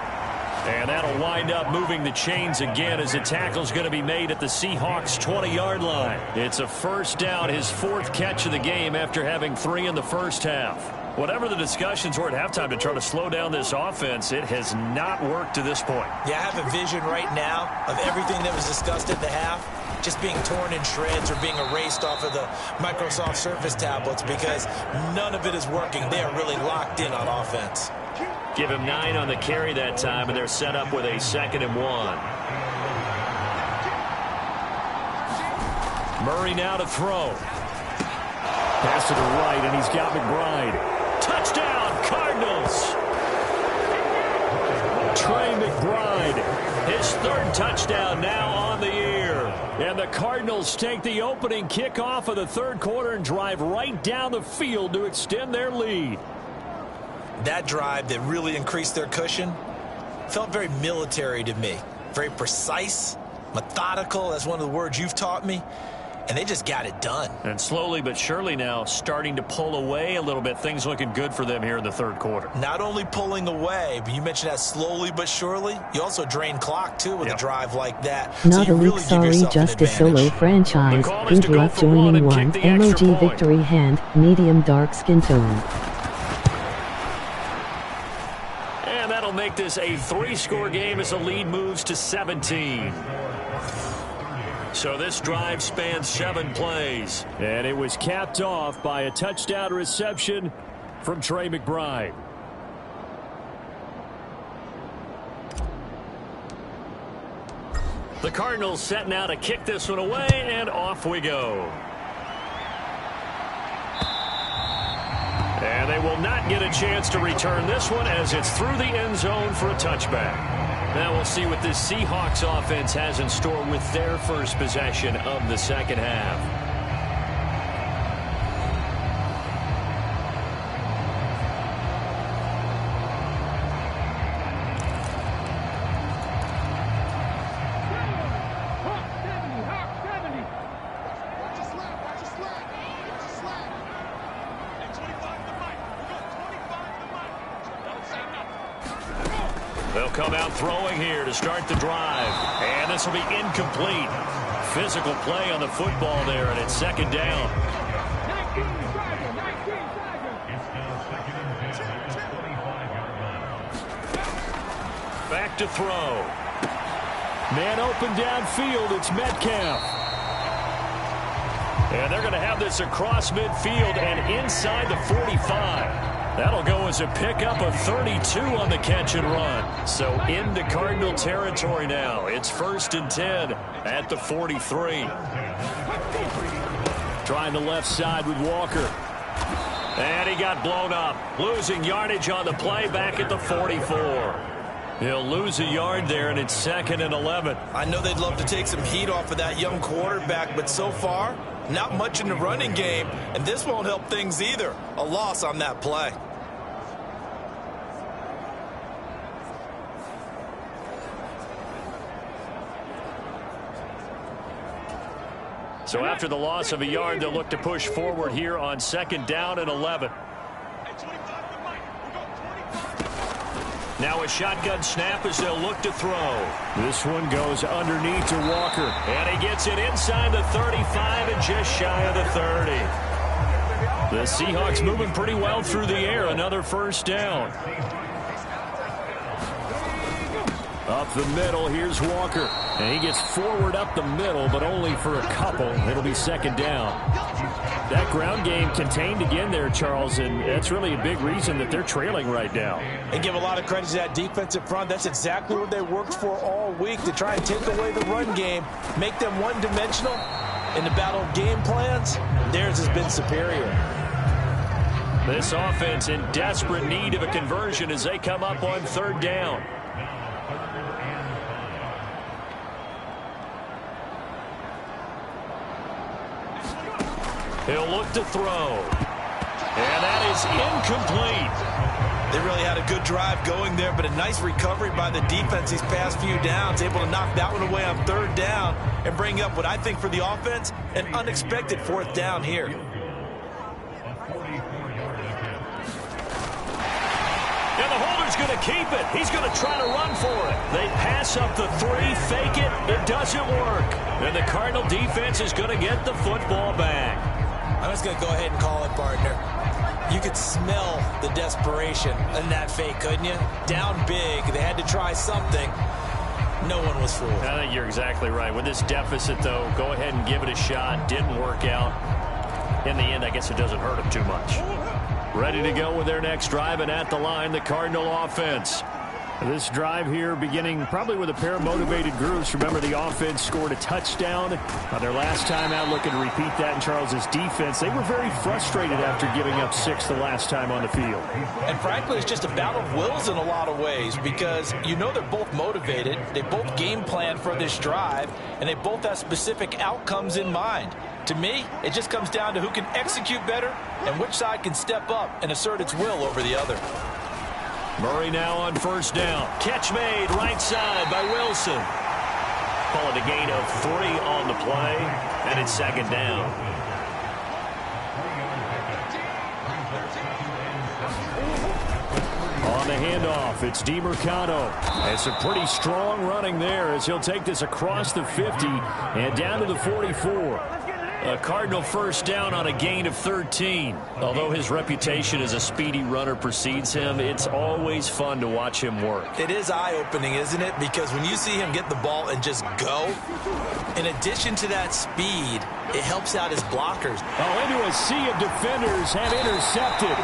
B: And that'll wind up moving the chains again as the tackle's going to be made at the Seahawks 20-yard line. It's a first down, his 4th catch of the game after having 3 in the first half. Whatever the discussions were at halftime to try to slow down this offense, it has not worked to this point.
C: Yeah, I have a vision right now of everything that was discussed at the half just being torn in shreds or being erased off of the Microsoft Surface tablets because none of it is working. They are really locked in on offense.
B: Give him 9 on the carry that time, and they're set up with a 2nd and 1. Murray now to throw.
D: Pass to the right, and he's got McBride.
B: Touchdown, Cardinals!
D: Trey McBride.
B: His 3rd touchdown now on the year.
D: And the Cardinals take the opening kickoff of the 3rd quarter and drive right down the field to extend their lead.
C: That drive that really increased their cushion felt very military to me. Very precise, methodical. That's one of the words you've taught me. And they just got it done.
B: And slowly but surely now starting to pull away a little bit. Things looking good for them here in the 3rd quarter.
C: Not only pulling away, but you mentioned that slowly but surely. You also drain clock, too, with a drive like that.
G: Not a leak, sorry, just a solo franchise. Good luck joining one. Emoji victory hand, medium dark skin tone.
B: Make this a 3-score game as the lead moves to 17. So this drive spans 7 plays.
D: And it was capped off by a touchdown reception from Trey McBride.
B: The Cardinals set now to kick this one away, and off we go. And they will not get a chance to return this one as it's through the end zone for a touchback. Now we'll see what this Seahawks offense has in store with their first possession of the 2nd half. They'll come out throwing here to start the drive. And this will be incomplete. Physical play on the football there, and it's 2nd down. Back to throw.
D: Man open downfield, it's Metcalf.
B: And they're going to have this across midfield and inside the 45. That'll go as a pickup of 32 on the catch and run. So into Cardinal territory now. It's 1st and 10 at the 43.
D: Trying the left side with Walker.
B: And he got blown up. Losing yardage on the play back at the 44. He'll lose a yard there, and it's 2nd and 11.
C: I know they'd love to take some heat off of that young quarterback, but so far, not much in the running game, and this won't help things either. A loss on that play.
B: So after the loss of a yard, they'll look to push forward here on 2nd down and 11. Now a shotgun snap as they'll look to throw.
D: This one goes underneath to Walker.
B: And he gets it inside the 35 and just shy of the 30. The Seahawks moving pretty well through the air. Another first down.
D: Up the middle, here's Walker. And he gets forward up the middle, but only for a couple. It'll be 2nd down. That ground game contained again there, Charles, and that's really a big reason that they're trailing right now.
E: And give a lot of credit to that defensive front. That's exactly what they worked for all week, to try and take away the run game, make them one-dimensional. In the battle of game plans, theirs has been superior.
B: This offense in desperate need of a conversion as they come up on 3rd down. He'll look to throw. And that is incomplete.
C: They really had a good drive going there, but a nice recovery by the defense these past few downs, able to knock that one away on third down and bring up what I think for the offense, an unexpected fourth down here.
B: And the holder's going to keep it. He's going to try to run for it. They pass up the 3, fake it. It doesn't work. And the Cardinal defense is going to get the football back.
C: I'm just going to go ahead and call it, partner. You could smell the desperation in that fake, couldn't you? Down big. They had to try something. No one was fooled.
B: I think you're exactly right. With this deficit, though, go ahead and give it a shot. Didn't work out. In the end, I guess it doesn't hurt them too much. Ready to go with their next drive, and at the line, the Cardinal offense. This drive here beginning probably with a pair of motivated groups. Remember, the offense scored a touchdown on their last time out. Looking to repeat that in Charles's defense. They were very frustrated after giving up 6 the last time on the field.
C: And frankly, it's just a battle of wills in a lot of ways because you know they're both motivated. They both game plan for this drive, and they both have specific outcomes in mind. To me, it just comes down to who can execute better and which side can step up and assert its will over the other.
B: Murray now on first down. Catch made right side by Wilson. Call it a gain of 3 on the play, and it's second down. On the handoff, it's DeMercado. And some pretty strong running there as he'll take this across the 50 and down to the 44. A Cardinal first down on a gain of 13. Although his reputation as a speedy runner precedes him, it's always fun to watch him work.
C: It is eye-opening, isn't it? Because when you see him get the ball and just go, in addition to that speed, it helps out his blockers.
D: Oh, into a sea of defenders have intercepted.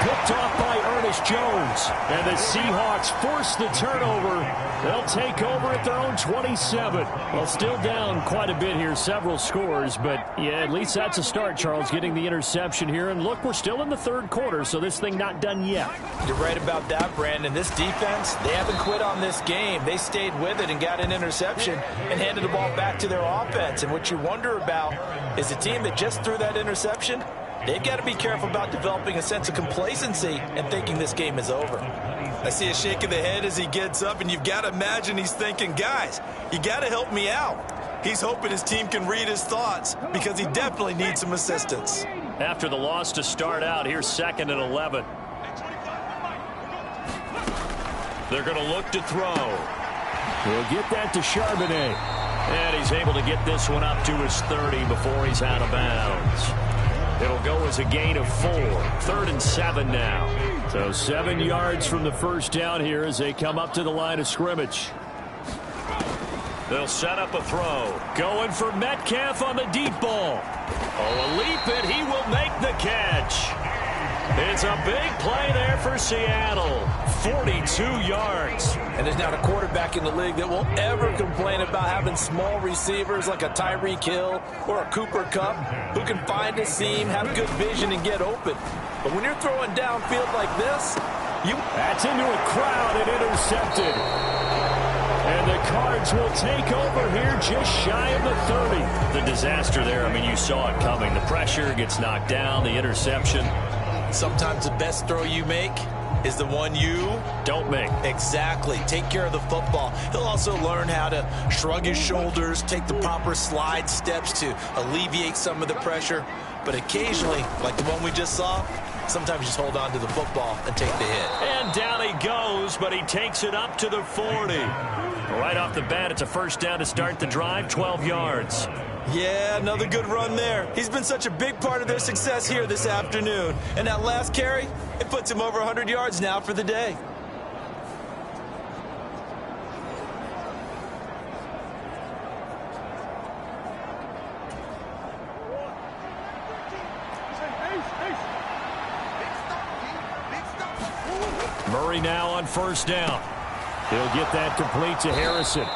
D: Picked off by Ernest Jones. And the Seahawks force the turnover. They'll take over at their own 27. Well, still down quite a bit here, several scores. But, yeah, at least that's a start, Charles, getting the interception here. And, look, we're still in the third quarter, so this thing not done yet.
C: You're right about that, Brandon. This defense, they haven't quit on this game. They stayed with it and got an interception and handed the ball back to their offense. And what you wonder about is a team that just threw that interception, they've got to be careful about developing a sense of complacency and thinking this game is over. I see a shake of the head as he gets up, and you've got to imagine he's thinking, guys, you got to help me out. He's hoping his team can read his thoughts because he definitely needs some assistance.
B: After the loss to start out, here's 2nd and 11. They're going to look to throw.
D: We'll get that to Charbonnet.
B: And he's able to get this one up to his 30 before he's out of bounds. It'll go as a gain of 4. 3rd and 7 now.
D: So 7 yards from the first down here as they come up to the line of scrimmage.
B: They'll set up a throw. Going for Metcalf on the deep ball. Oh, a leap, and he will make the catch. It's a big play there for Seattle. 42 yards.
C: And there's not a quarterback in the league that will ever complain about having small receivers like a Tyreek Hill or a Cooper Kupp who can find a seam, have good vision, and get open. But when you're throwing downfield like this,
D: That's into a crowd and intercepted. And the Cards will take over here just shy of the 30.
B: The disaster there, I mean, you saw it coming. The pressure gets knocked down, the interception.
C: Sometimes the best throw you make is the one you
B: don't make.
C: Exactly. Take care of the football. He'll also learn how to shrug his shoulders, take the proper slide steps to alleviate some of the pressure. But occasionally, like the one we just saw, sometimes you just hold on to the football and take the hit.
B: And down he goes, but he takes it up to the 40. Right off the bat, it's a first down to start the drive, 12 yards.
C: Yeah, another good run there. He's been such a big part of their success here this afternoon. And that last carry, it puts him over 100 yards now for the day.
B: Murray now on first down.
D: He'll get that complete to Harrison.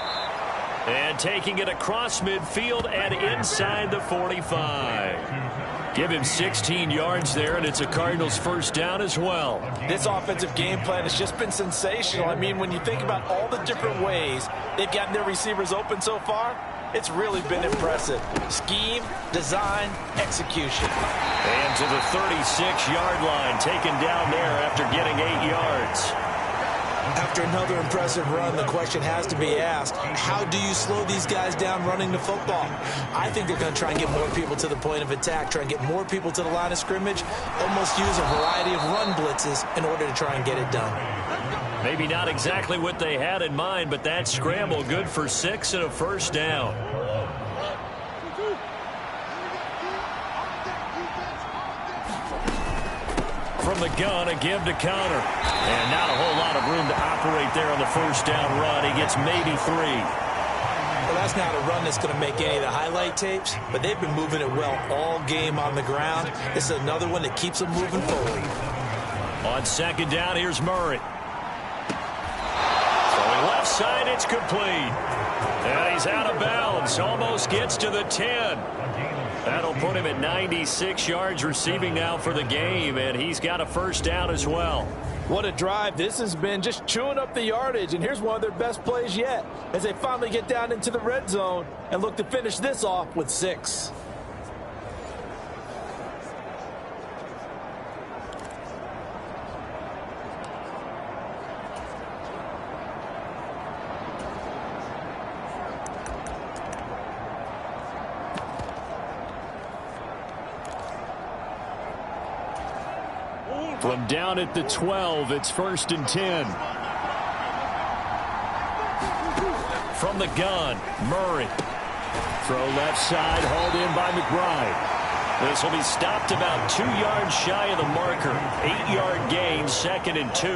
B: And taking it across midfield and inside the 45. Give him 16 yards there, and it's a Cardinals first down as well.
C: This offensive game plan has just been sensational. I mean, when you think about all the different ways they've gotten their receivers open so far,
E: It's really been impressive. Scheme, design, execution.
B: And to the 36-yard line, taken down there after getting 8 yards.
C: After another impressive run, the question has to be asked, how do you slow these guys down running the football? I think they're going to try and get more people to the point of attack, try and get more people to the line of scrimmage, almost use a variety of run blitzes in order to try and get it done.
B: Maybe not exactly what they had in mind, but that scramble good for 6 and a first down. From the gun, a give to Connor. And not a whole lot of room to operate there on the first down run. He gets maybe 3.
C: Well, that's not a run that's going to make any of the highlight tapes, but they've been moving it well all game on the ground. This is another one that keeps them moving forward.
B: On second down, here's Murray. Throwing left side, it's complete. And he's out of bounds. Almost gets to the 10. That'll put him at 96 yards receiving now for the game, and he's got a first down as well.
E: What a drive this has been, just chewing up the yardage, and here's one of their best plays yet as they finally get down into the red zone and look to finish this off with 6.
D: From down at the 12, it's 1st and 10.
B: From the gun, Murray.
D: Throw left side, hauled in by McBride.
B: This will be stopped about 2 yards shy of the marker. 8-yard gain, 2nd and 2.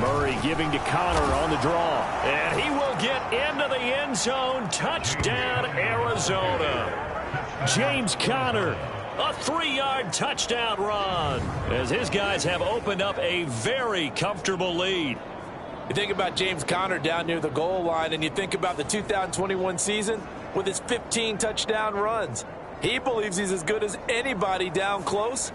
D: Murray giving to Connor on the draw.
B: And he will get into the end zone. Touchdown, Arizona. James Conner, a 3-yard touchdown run, as his guys have opened up a very comfortable lead.
E: You think about James Conner down near the goal line, and you think about the 2021 season with his 15 touchdown runs. He believes he's as good as anybody down close.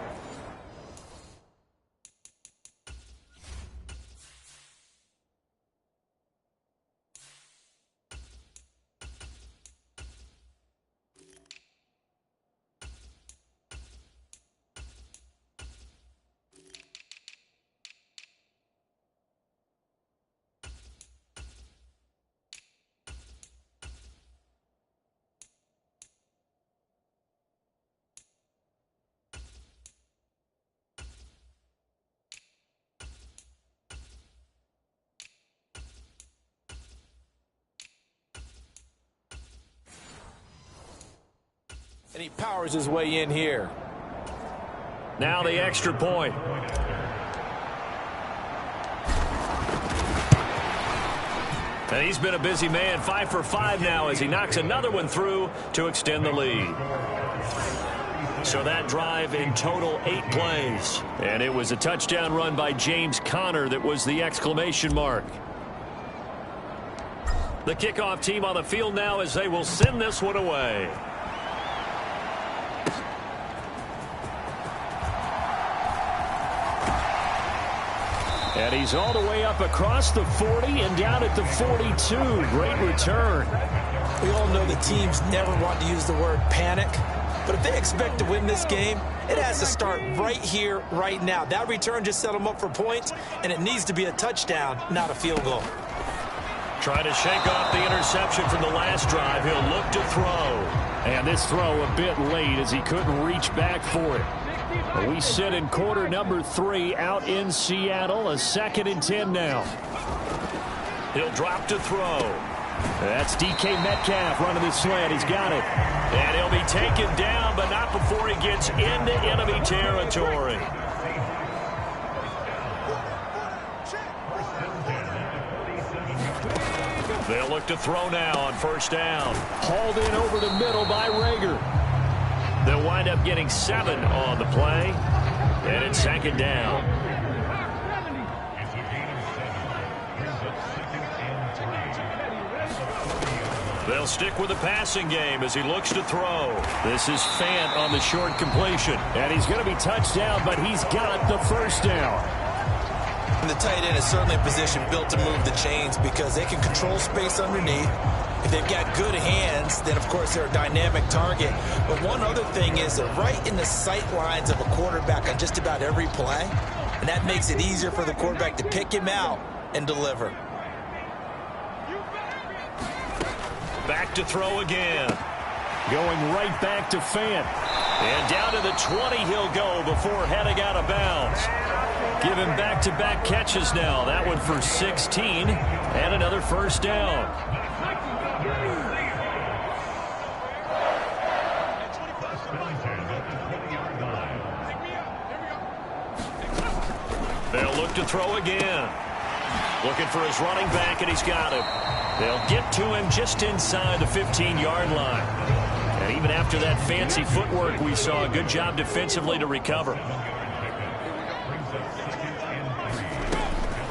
E: And he powers his way in here.
B: Now the extra point. And he's been a busy man, 5 for 5 now as he knocks another one through to extend the lead. So that drive in total 8 plays. And it was a touchdown run by James Conner that was the exclamation mark. The kickoff team on the field now as they will send this one away.
D: And he's all the way up across the 40 and down at the 42. Great return.
C: We all know the teams never want to use the word panic, but if they expect to win this game, it has to start right here, right now. That return just set them up for points, and it needs to be a touchdown, not a field goal.
B: Trying to shake off the interception from the last drive. He'll look to throw.
D: And this throw a bit late as he couldn't reach back for it. We sit in quarter number 3 out in Seattle. A 2nd and 10 now.
B: He'll drop to throw.
D: That's DK Metcalf running the slant. He's got it.
B: And he'll be taken down, but not before he gets into enemy territory. They'll look to throw now on first down.
D: Hauled in over the middle by Rager.
B: They'll wind up getting 7 on the play. And it's 2nd down. They'll stick with the passing game as he looks to throw. This is Fant on the short completion.
D: And he's going to be touched down, but he's got the first down.
C: And the tight end is certainly a position built to move the chains because they can control space underneath. If they've got good hands, then, of course, they're a dynamic target. But one other thing is they're right in the sight lines of a quarterback on just about every play, and that makes it easier for the quarterback to pick him out and deliver.
B: Back to throw again. Going right back to Fant. And down to the 20 he'll go before heading out of bounds. Give him back-to-back catches now. That one for 16 and another first down. They'll look to throw again. Looking for his running back, and he's got him. They'll get to him just inside the 15-yard line. And even after that fancy footwork we saw, a good job defensively to recover.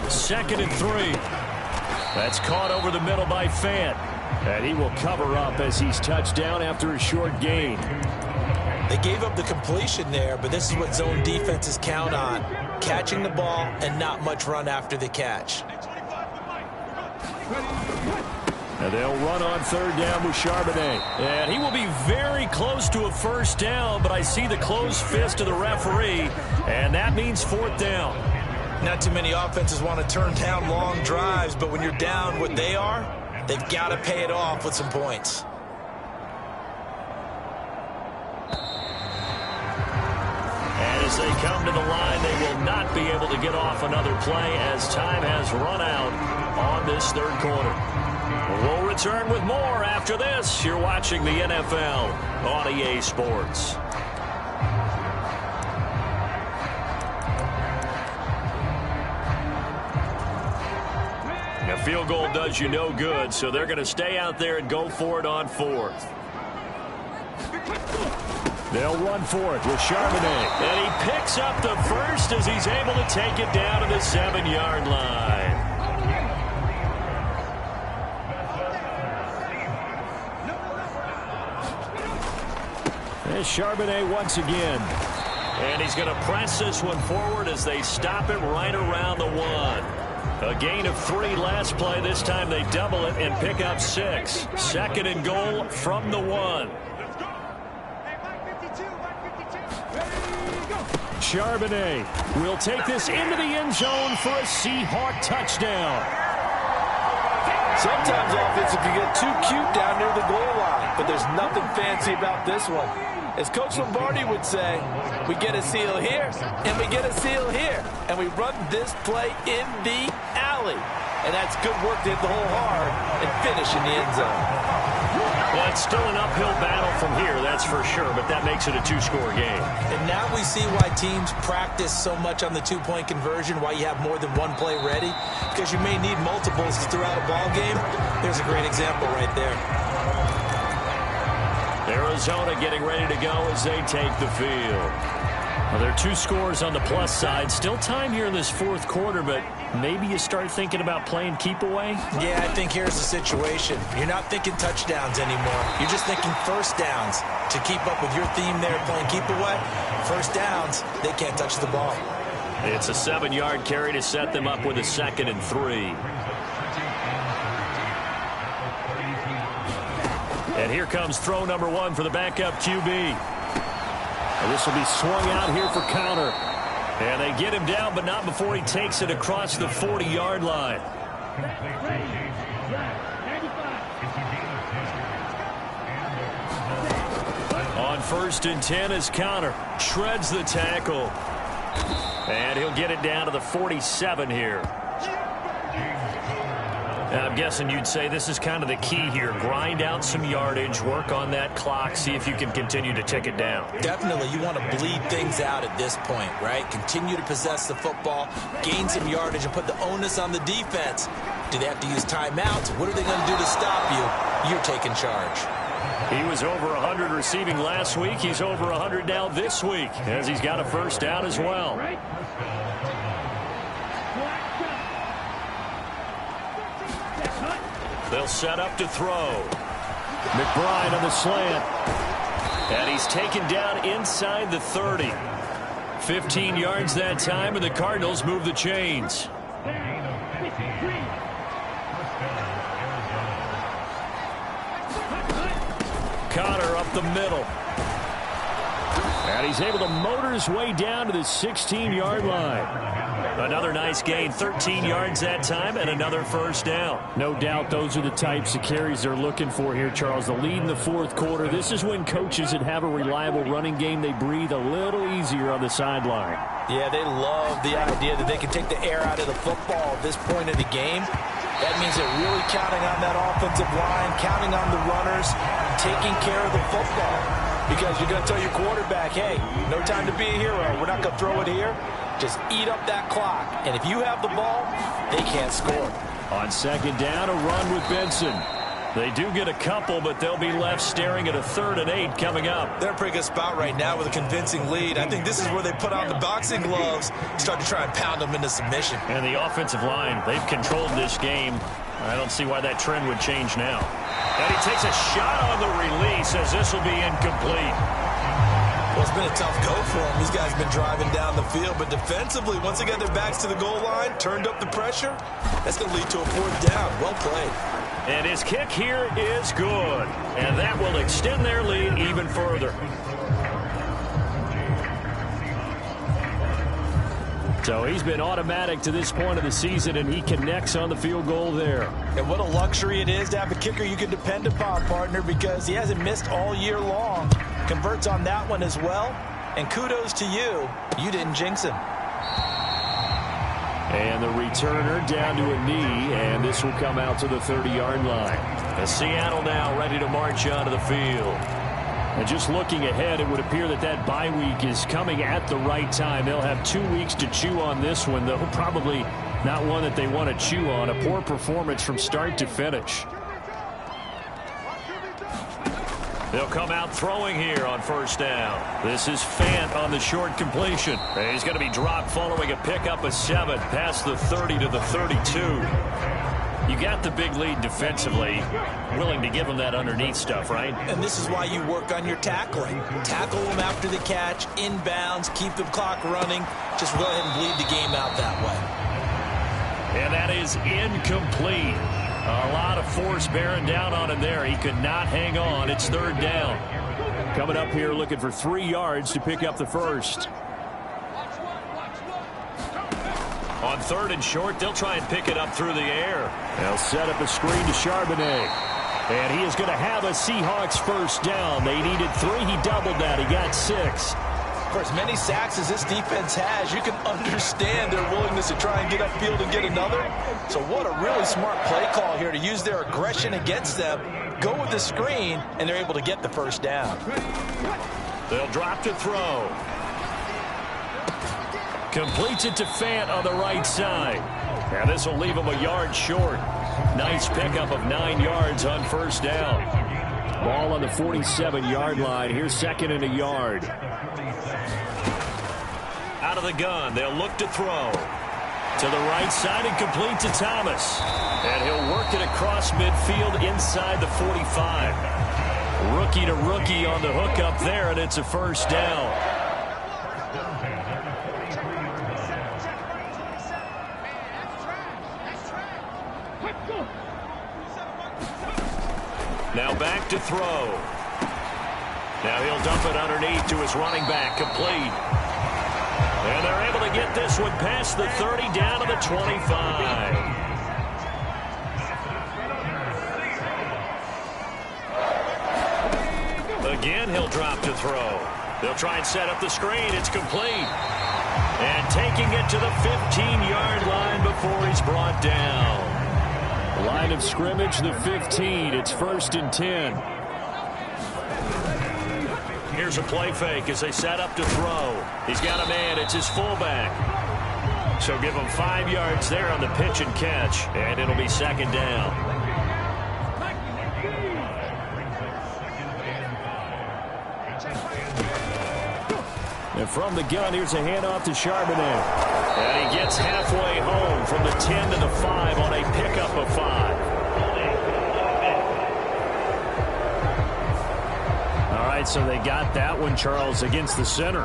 B: 2nd and 3. That's caught over the middle by Fant. And he will cover up as he's touched down after a short gain.
C: They gave up the completion there, but this is what zone defenses count on. Catching the ball and not much run after the catch.
B: And they'll run on 3rd down with Charbonnet. And he will be very close to a first down, but I see the closed fist of the referee, and that means 4th down.
C: Not too many offenses want to turn down long drives, but when you're down what they are, they've got to pay it off with some points.
B: And as they come to the line, they will not be able to get off another play as time has run out on this 3rd quarter. We'll return with more after this. You're watching the NFL on EA Sports. A field goal does you no good, so they're going to stay out there and go for it on 4th. They'll run for it with Charbonnet. And he picks up the first as he's able to take it down to the 7-yard line. There's Charbonnet once again. And he's going to press this one forward as they stop him right around the 1. A gain of 3 last play. This time they double it and pick up 6. 2nd and goal from the 1. Charbonnet will take this into the end zone for a Seahawk touchdown.
E: Sometimes offense can get too cute down near the goal line, but there's nothing fancy about this one. As Coach Lombardi would say, we get a seal here, and we get a seal here, and we run this play in the alley. And that's good work to hit the hole hard and finish in the end zone.
B: Well, it's still an uphill battle from here, that's for sure, but that makes it a 2-score game.
C: And now we see why teams practice so much on the 2-point conversion, why you have more than one play ready, because you may need multiples throughout a ball game. There's a great example right there.
B: Arizona getting ready to go as they take the field. Well, there are 2 scores on the plus side. Still time here in this 4th quarter, but maybe you start thinking about playing keep away?
C: Yeah, I think here's the situation. You're not thinking touchdowns anymore. You're just thinking first downs. To keep up with your theme there, playing keep away, first downs, they can't touch the ball.
B: It's a 7-yard carry to set them up with a 2nd and 3. And here comes throw number 1 for the backup QB. And this will be swung out here for counter. And they get him down, but not before he takes it across the 40-yard line. On 1st and 10 is counter. Shreds the tackle. And he'll get it down to the 47 here. I'm guessing you'd say this is kind of the key here. Grind out some yardage, work on that clock, see if you can continue to tick it down.
C: Definitely, you want to bleed things out at this point, right? Continue to possess the football, gain some yardage, and put the onus on the defense. Do they have to use timeouts? What are they going to do to stop you? You're taking charge.
B: He was over 100 receiving last week. He's over 100 now this week, as he's got a first down as well. They'll set up to throw. McBride on the slant. And he's taken down inside the 30. 15 yards that time, and the Cardinals move the chains.
D: Connor up the middle. And he's able to motor his way down to the 16-yard line.
B: Another nice gain, 13 yards that time, and another first down.
D: No doubt those are the types of carries they're looking for here, Charles. The lead in the fourth quarter. This is when coaches that have a reliable running game, they breathe a little easier on the sideline.
E: Yeah, they love the idea that they can take the air out of the football at this point of the game. That means they're really counting on that offensive line, counting on the runners, taking care of the football. Because you're going to tell your quarterback, hey, no time to be a hero. We're not going to throw it here. Just eat up that clock. And if you have the ball, they can't score.
D: On second down, a run with Benson. They do get a couple, but they'll be left staring at a 3rd and 8 coming up.
C: They're in a pretty good spot right now with a convincing lead. I think this is where they put on the boxing gloves, start to try and pound them into submission.
B: And the offensive line, they've controlled this game. I don't see why that trend would change now. And he takes a shot on the release as this will be incomplete.
C: Well, it's been a tough go for them. These guys have been driving down the field, but defensively, once they get their backs to the goal line, turned up the pressure, that's going to lead to a 4th down. Well played.
B: And his kick here is good. And that will extend their lead even further.
D: So he's been automatic to this point of the season, and he connects on the field goal there.
E: And what a luxury it is to have a kicker you can depend upon, partner, because he hasn't missed all year long. Converts on that one as well. And kudos to you. You didn't jinx him.
D: And the returner down to a knee, and this will come out to the 30-yard line.
B: As Seattle now ready to march onto the field.
D: And just looking ahead, it would appear that that bye week is coming at the right time. They'll have 2 weeks to chew on this one, though probably not one that they want to chew on. A poor performance from start to finish.
B: They'll come out throwing here on first down. This is Fant on the short completion. He's going to be dropped following a pickup of 7 past the 30 to the 32. You got the big lead defensively. Willing to give them that underneath stuff, right?
C: And this is why you work on your tackling. Tackle them after the catch, inbounds, keep the clock running. Just go ahead and bleed the game out that way.
B: And that is incomplete. A lot of force bearing down on him there. He could not hang on. It's 3rd down.
D: Coming up here looking for 3 yards to pick up the first.
B: On 3rd and short, they'll try and pick it up through the air.
D: They'll set up a screen to Charbonnet. And he is going to have a Seahawks first down. They needed 3. He doubled that. He got 6.
E: For as many sacks as this defense has, you can understand their willingness to try and get upfield and get another. So what a really smart play call here to use their aggression against them, go with the screen, and they're able to get the first down.
B: They'll drop to throw.
D: Completes it to Fant on the right side. And this will leave him a yard short. Nice pickup of 9 yards on first down. Ball on the 47-yard line. Here's 2nd and a yard.
B: Out of the gun, they'll look to throw. To the right side and complete to Thomas. And he'll work it across midfield inside the 45. Rookie to rookie on the hook up there, and it's a first down. Now back to throw. Now he'll dump it underneath to his running back, complete. And they're able to get this one past the 30 down to the 25. Again, he'll drop to throw. They'll try and set up the screen. It's complete. And taking it to the 15-yard line before he's brought down.
D: Line of scrimmage, the 15. It's 1st and 10.
B: Here's a play fake as they set up to throw. He's got a man. It's his fullback. So give him 5 yards there on the pitch and catch. And it'll be 2nd down.
D: And from the gun, here's a handoff to Charbonnet.
B: And he gets halfway home from the 10 to the 5 on a pickup of 5.
D: All right,
B: so they got that one, Charles, against the center.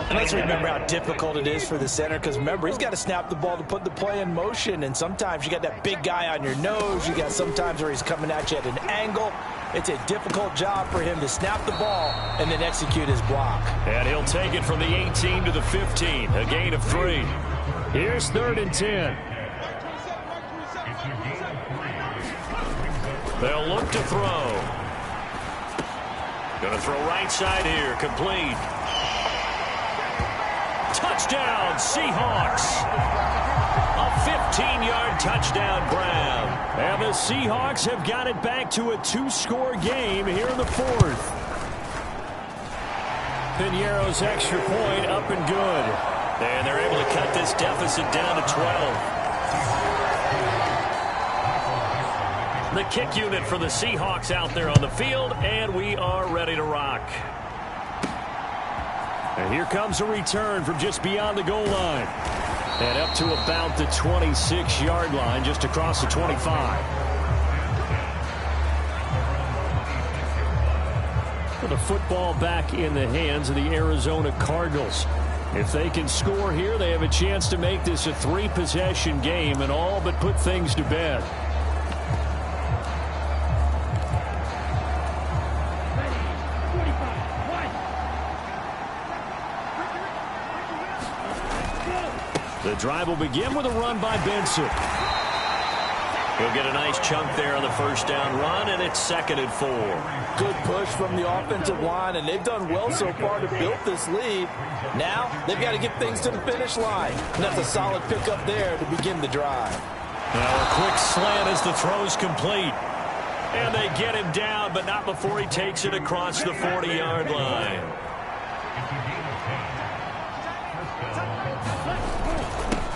E: And let's remember how difficult it is for the center, because remember, he's got to snap the ball to put the play in motion, and sometimes you got that big guy on your nose. You got sometimes where he's coming at you at an angle. It's a difficult job for him to snap the ball and then execute his block.
B: And he'll take it from the 18 to the 15, a gain of 3. Here's 3rd and 10. They'll look to throw. Going to throw right side here, complete. Touchdown, Seahawks. A 15-yard touchdown grab. And the Seahawks have got it back to a 2-score game here in the 4th. Piñeiro's extra point up and good. And they're able to cut this deficit down to 12. The kick unit for the Seahawks out there on the field, and we are ready to rock. And here comes a return from just beyond the goal line. And up to about the 26-yard line, just across the 25. With the football back in the hands of the Arizona Cardinals. If they can score here, they have a chance to make this a 3-possession game and all but put things to bed. The drive will begin with a run by Benson. He'll get a nice chunk there on the first down run, and it's 2nd and 4.
E: Good push from the offensive line, and they've done well so far to build this lead. Now they've got to get things to the finish line. And that's a solid pickup there to begin the drive.
B: Now a quick slant as the throw's complete. And they get him down, but not before he takes it across the 40-yard line.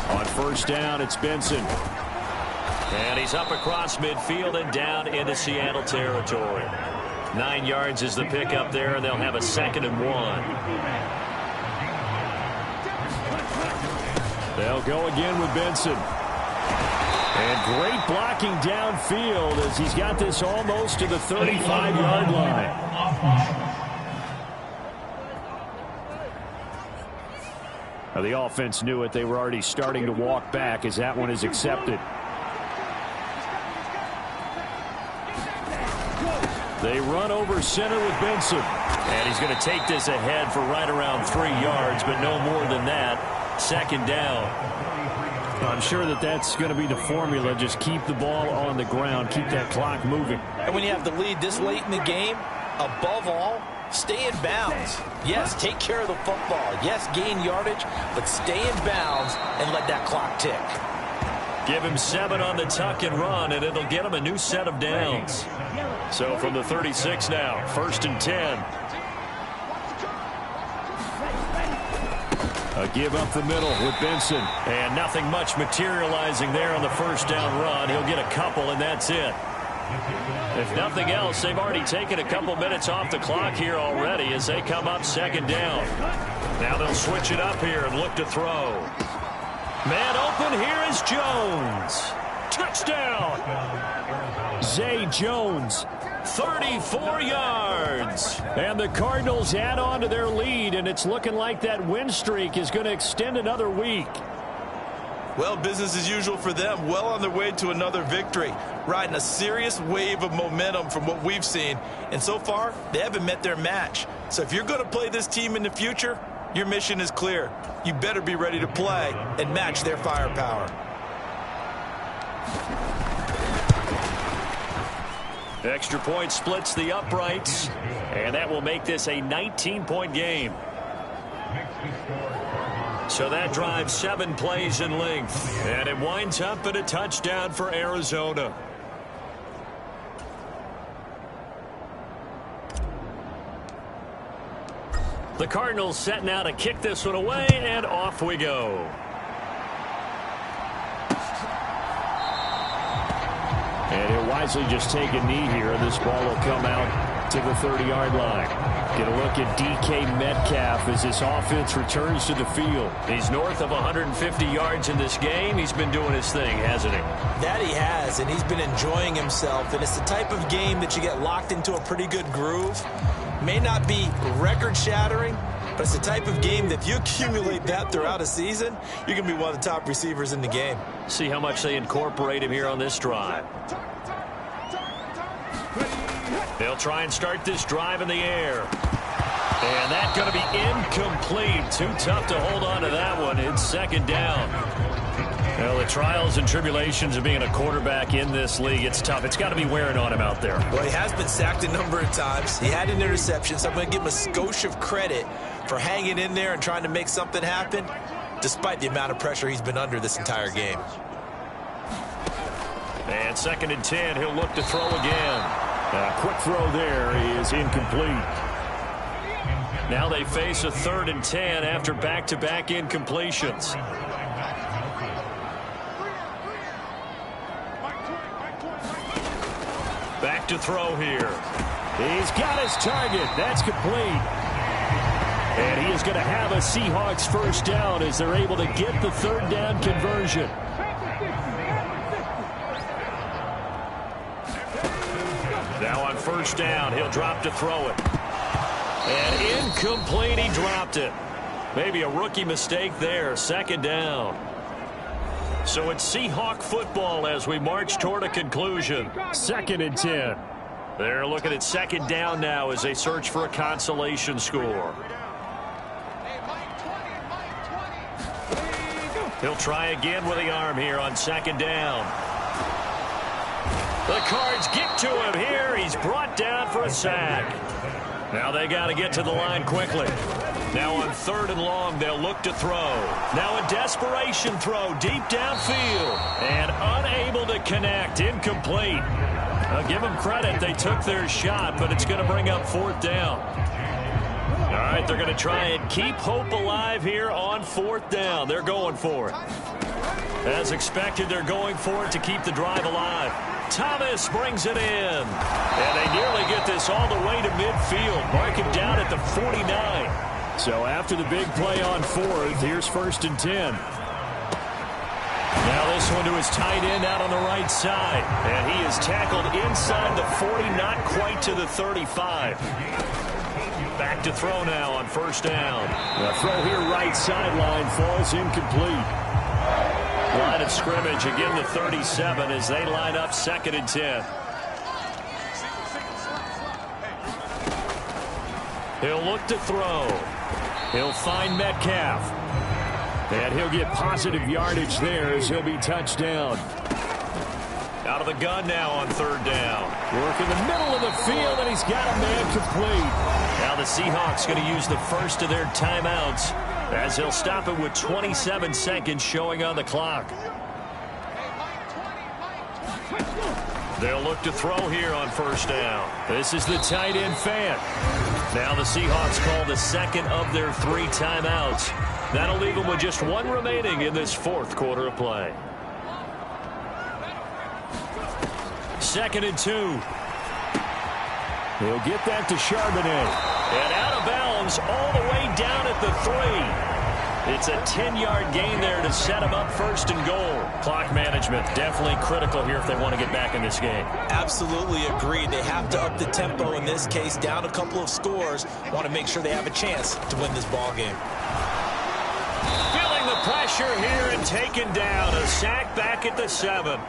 B: On first down, it's Benson. And he's up across midfield and down into Seattle territory. 9 yards is the pickup there, and they'll have a 2nd and 1. They'll go again with Benson. And great blocking downfield as he's got this almost to the 35-yard line. Now the offense knew it. They were already starting to walk back as that one is accepted. They run over center with Benson. And he's going to take this ahead for right around 3 yards, but no more than that. 2nd down. I'm sure that that's going to be the formula. Just keep the ball on the ground. Keep that clock moving.
E: And when you have the lead this late in the game, above all, stay in bounds. Yes, take care of the football. Yes, gain yardage, but stay in bounds and let that clock tick.
B: Give him 7 on the tuck and run, and it'll get him a new set of downs. So from the 36 now, 1st and 10. A give up the middle with Benson. And nothing much materializing there on the first down run. He'll get a couple, and that's it. If nothing else, they've already taken a couple minutes off the clock here already as they come up 2nd down. Now they'll switch it up here and look to throw. Man open, here is Jones. Touchdown! Zay Jones, 34 yards. And the Cardinals add on to their lead, and it's looking like that win streak is going to extend another week.
C: Well, business as usual for them. Well on their way to another victory. Riding a serious wave of momentum from what we've seen. And so far, they haven't met their match. So if you're going to play this team in the future, your mission is clear. You better be ready to play and match their firepower.
B: Extra point splits the uprights, and that will make this a 19-point game. So that drives 7 plays in length, and it winds up at a touchdown for Arizona. The Cardinals setting out to kick this one away, and off we go. And he'll wisely just take a knee here. This ball will come out
D: to the 30-yard line. Get a look at DK Metcalf as this offense returns to the field.
B: He's north of 150 yards in this game. He's been doing his thing, hasn't he?
C: That he has, and he's been enjoying himself. And it's the type of game that you get locked into a pretty good groove. May not be record-shattering, but it's the type of game that if you accumulate that throughout a season, you're going to be one of the top receivers in the game.
B: See how much they incorporate him here on this drive. They'll try and start this drive in the air. And that's going to be incomplete. Too tough to hold on to that one. It's second down. Well, the trials and tribulations of being a quarterback in this league, it's tough. It's got to be wearing on him out there.
C: Well, he has been sacked a number of times. He had an interception, so I'm going to give him a skosh of credit for hanging in there and trying to make something happen, despite the amount of pressure he's been under this entire game.
B: And 2nd and 10, he'll look to throw again.
D: A quick throw there is incomplete.
B: Now they face a 3rd and 10 after back-to-back incompletions. Back to throw here.
D: He's got his target. That's complete. And he is going to have a Seahawks first down as they're able to get the 3rd down conversion.
B: Now on 1st down, he'll drop to throw it. And incomplete, he dropped it. Maybe a rookie mistake there, 2nd down. So it's Seahawk football as we march toward a conclusion.
D: 2nd and 10.
B: They're looking at 2nd down now as they search for a consolation score. He'll try again with the arm here on 2nd down. The Cards get to him here. He's brought down for a sack. Now they got to get to the line quickly. Now on 3rd and long, they'll look to throw. Now a desperation throw deep downfield. And unable to connect. Incomplete. I'll give them credit. They took their shot, but it's going to bring up 4th down. All right, they're going to try and keep hope alive here on 4th down. They're going for it. As expected, they're going for it to keep the drive alive. Thomas brings it in. And they nearly get this all the way to midfield. Mark him down at the 49.
D: So after the big play on 4th, here's 1st and 10.
B: Now this one to his tight end out on the right side. And he is tackled inside the 40, not quite to the 35. Back to throw now on 1st down.
D: The throw here right sideline falls incomplete.
B: Line of scrimmage, again the 37 as they line up 2nd and 10. He'll look to throw. He'll find Metcalf.
D: And he'll get positive yardage there as he'll be touched down.
B: Out of the gun now on 3rd down.
D: Work in the middle of the field, and he's got a man complete.
B: Now the Seahawks going to use the first of their timeouts as they'll stop it with 27 seconds showing on the clock. They'll look to throw here on 1st down.
D: This is the tight end fan.
B: Now the Seahawks call the 2nd of their 3 timeouts. That'll leave them with just 1 remaining in this 4th quarter of play. 2nd and 2.
D: He'll get that to Charbonnet.
B: And out of bounds all the way down at the 3. It's a 10-yard gain there to set them up 1st and goal. Clock management definitely critical here if they want to get back in this game.
C: Absolutely agreed. They have to up the tempo in this case, down a couple of scores. Want to make sure they have a chance to win this ball game.
B: Feeling the pressure here and taken down. A sack back at the 7.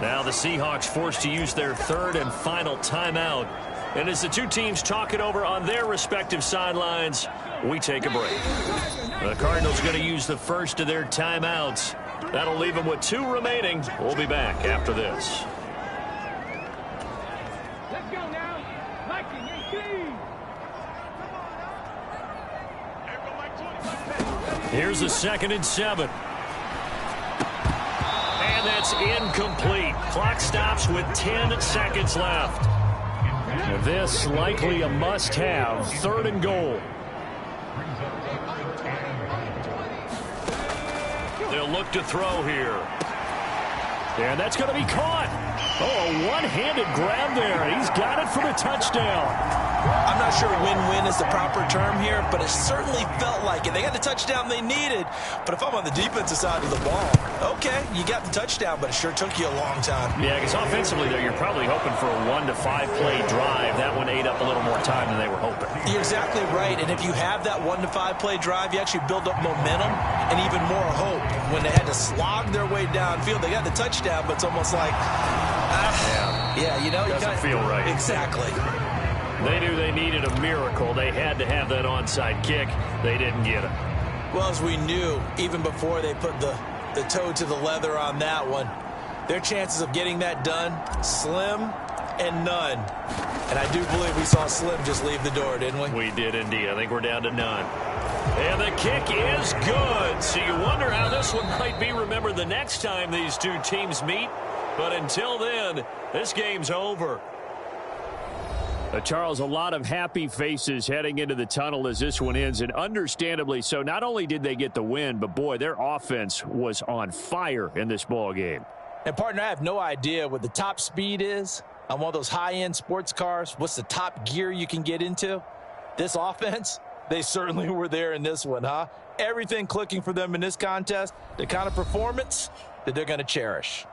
B: Now the Seahawks forced to use their 3rd and final timeout. And as the two teams talk it over on their respective sidelines, we take a break. The Cardinals going to use the first of their timeouts. That'll leave them with 2 remaining. We'll be back after this.
H: Let's go now. 1918.
B: Here's the 2nd and 7. And that's incomplete. Clock stops with 10 seconds left.
D: This likely a must-have. 3rd and goal.
B: They'll look to throw here.
D: And that's going to be caught. Oh, a one-handed grab there. He's got it for the touchdown.
C: I'm not sure win-win is the proper term here, but it certainly felt like it. They got the touchdown they needed, but if I'm on the defensive side of the ball, okay, you got the touchdown, but it sure took you a long time.
B: Yeah, because offensively, though, you're probably hoping for a 1 to 5 play drive. That one ate up a little more time than they were hoping.
C: You're exactly right, and if you have that 1 to 5 play drive, you actually build up momentum and even more hope. When they had to slog their way downfield, they got the touchdown, but it's almost like, yeah, you know,
B: doesn't feel right.
C: Exactly.
B: They knew they needed a miracle. They had to have that onside kick. They didn't get it.
C: Well, as we knew, even before they put the toe to the leather on that one, their chances of getting that done, slim and none. And I do believe we saw Slim just leave the door, didn't we?
B: We did indeed. I think we're down to none. And the kick is good. So you wonder how this one might be remembered the next time these two teams meet. But until then, this game's over.
D: Charles, a lot of happy faces heading into the tunnel as this one ends, and understandably so. Not only did they get the win, but, boy, their offense was on fire in this ball game.
C: And, partner, I have no idea what the top speed is on one of those high-end sports cars. What's the top gear you can get into? This offense, they certainly were there in this one, huh? Everything clicking for them in this contest, the kind of performance that they're going to cherish.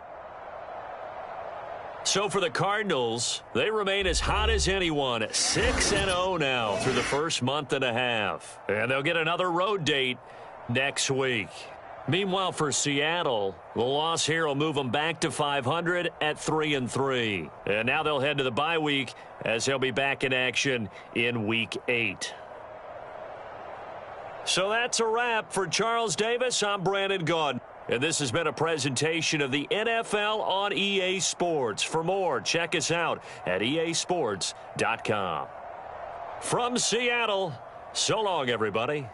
B: So for the Cardinals, they remain as hot as anyone, 6-0 now through the first month and a half. And they'll get another road date next week. Meanwhile, for Seattle, the loss here will move them back to 500 at 3-3. And now they'll head to the bye week as they'll be back in action in Week 8. So that's a wrap for Charles Davis. I'm Brandon Gaudin. And this has been a presentation of the NFL on EA Sports. For more, check us out at easports.com. From Seattle, so long, everybody.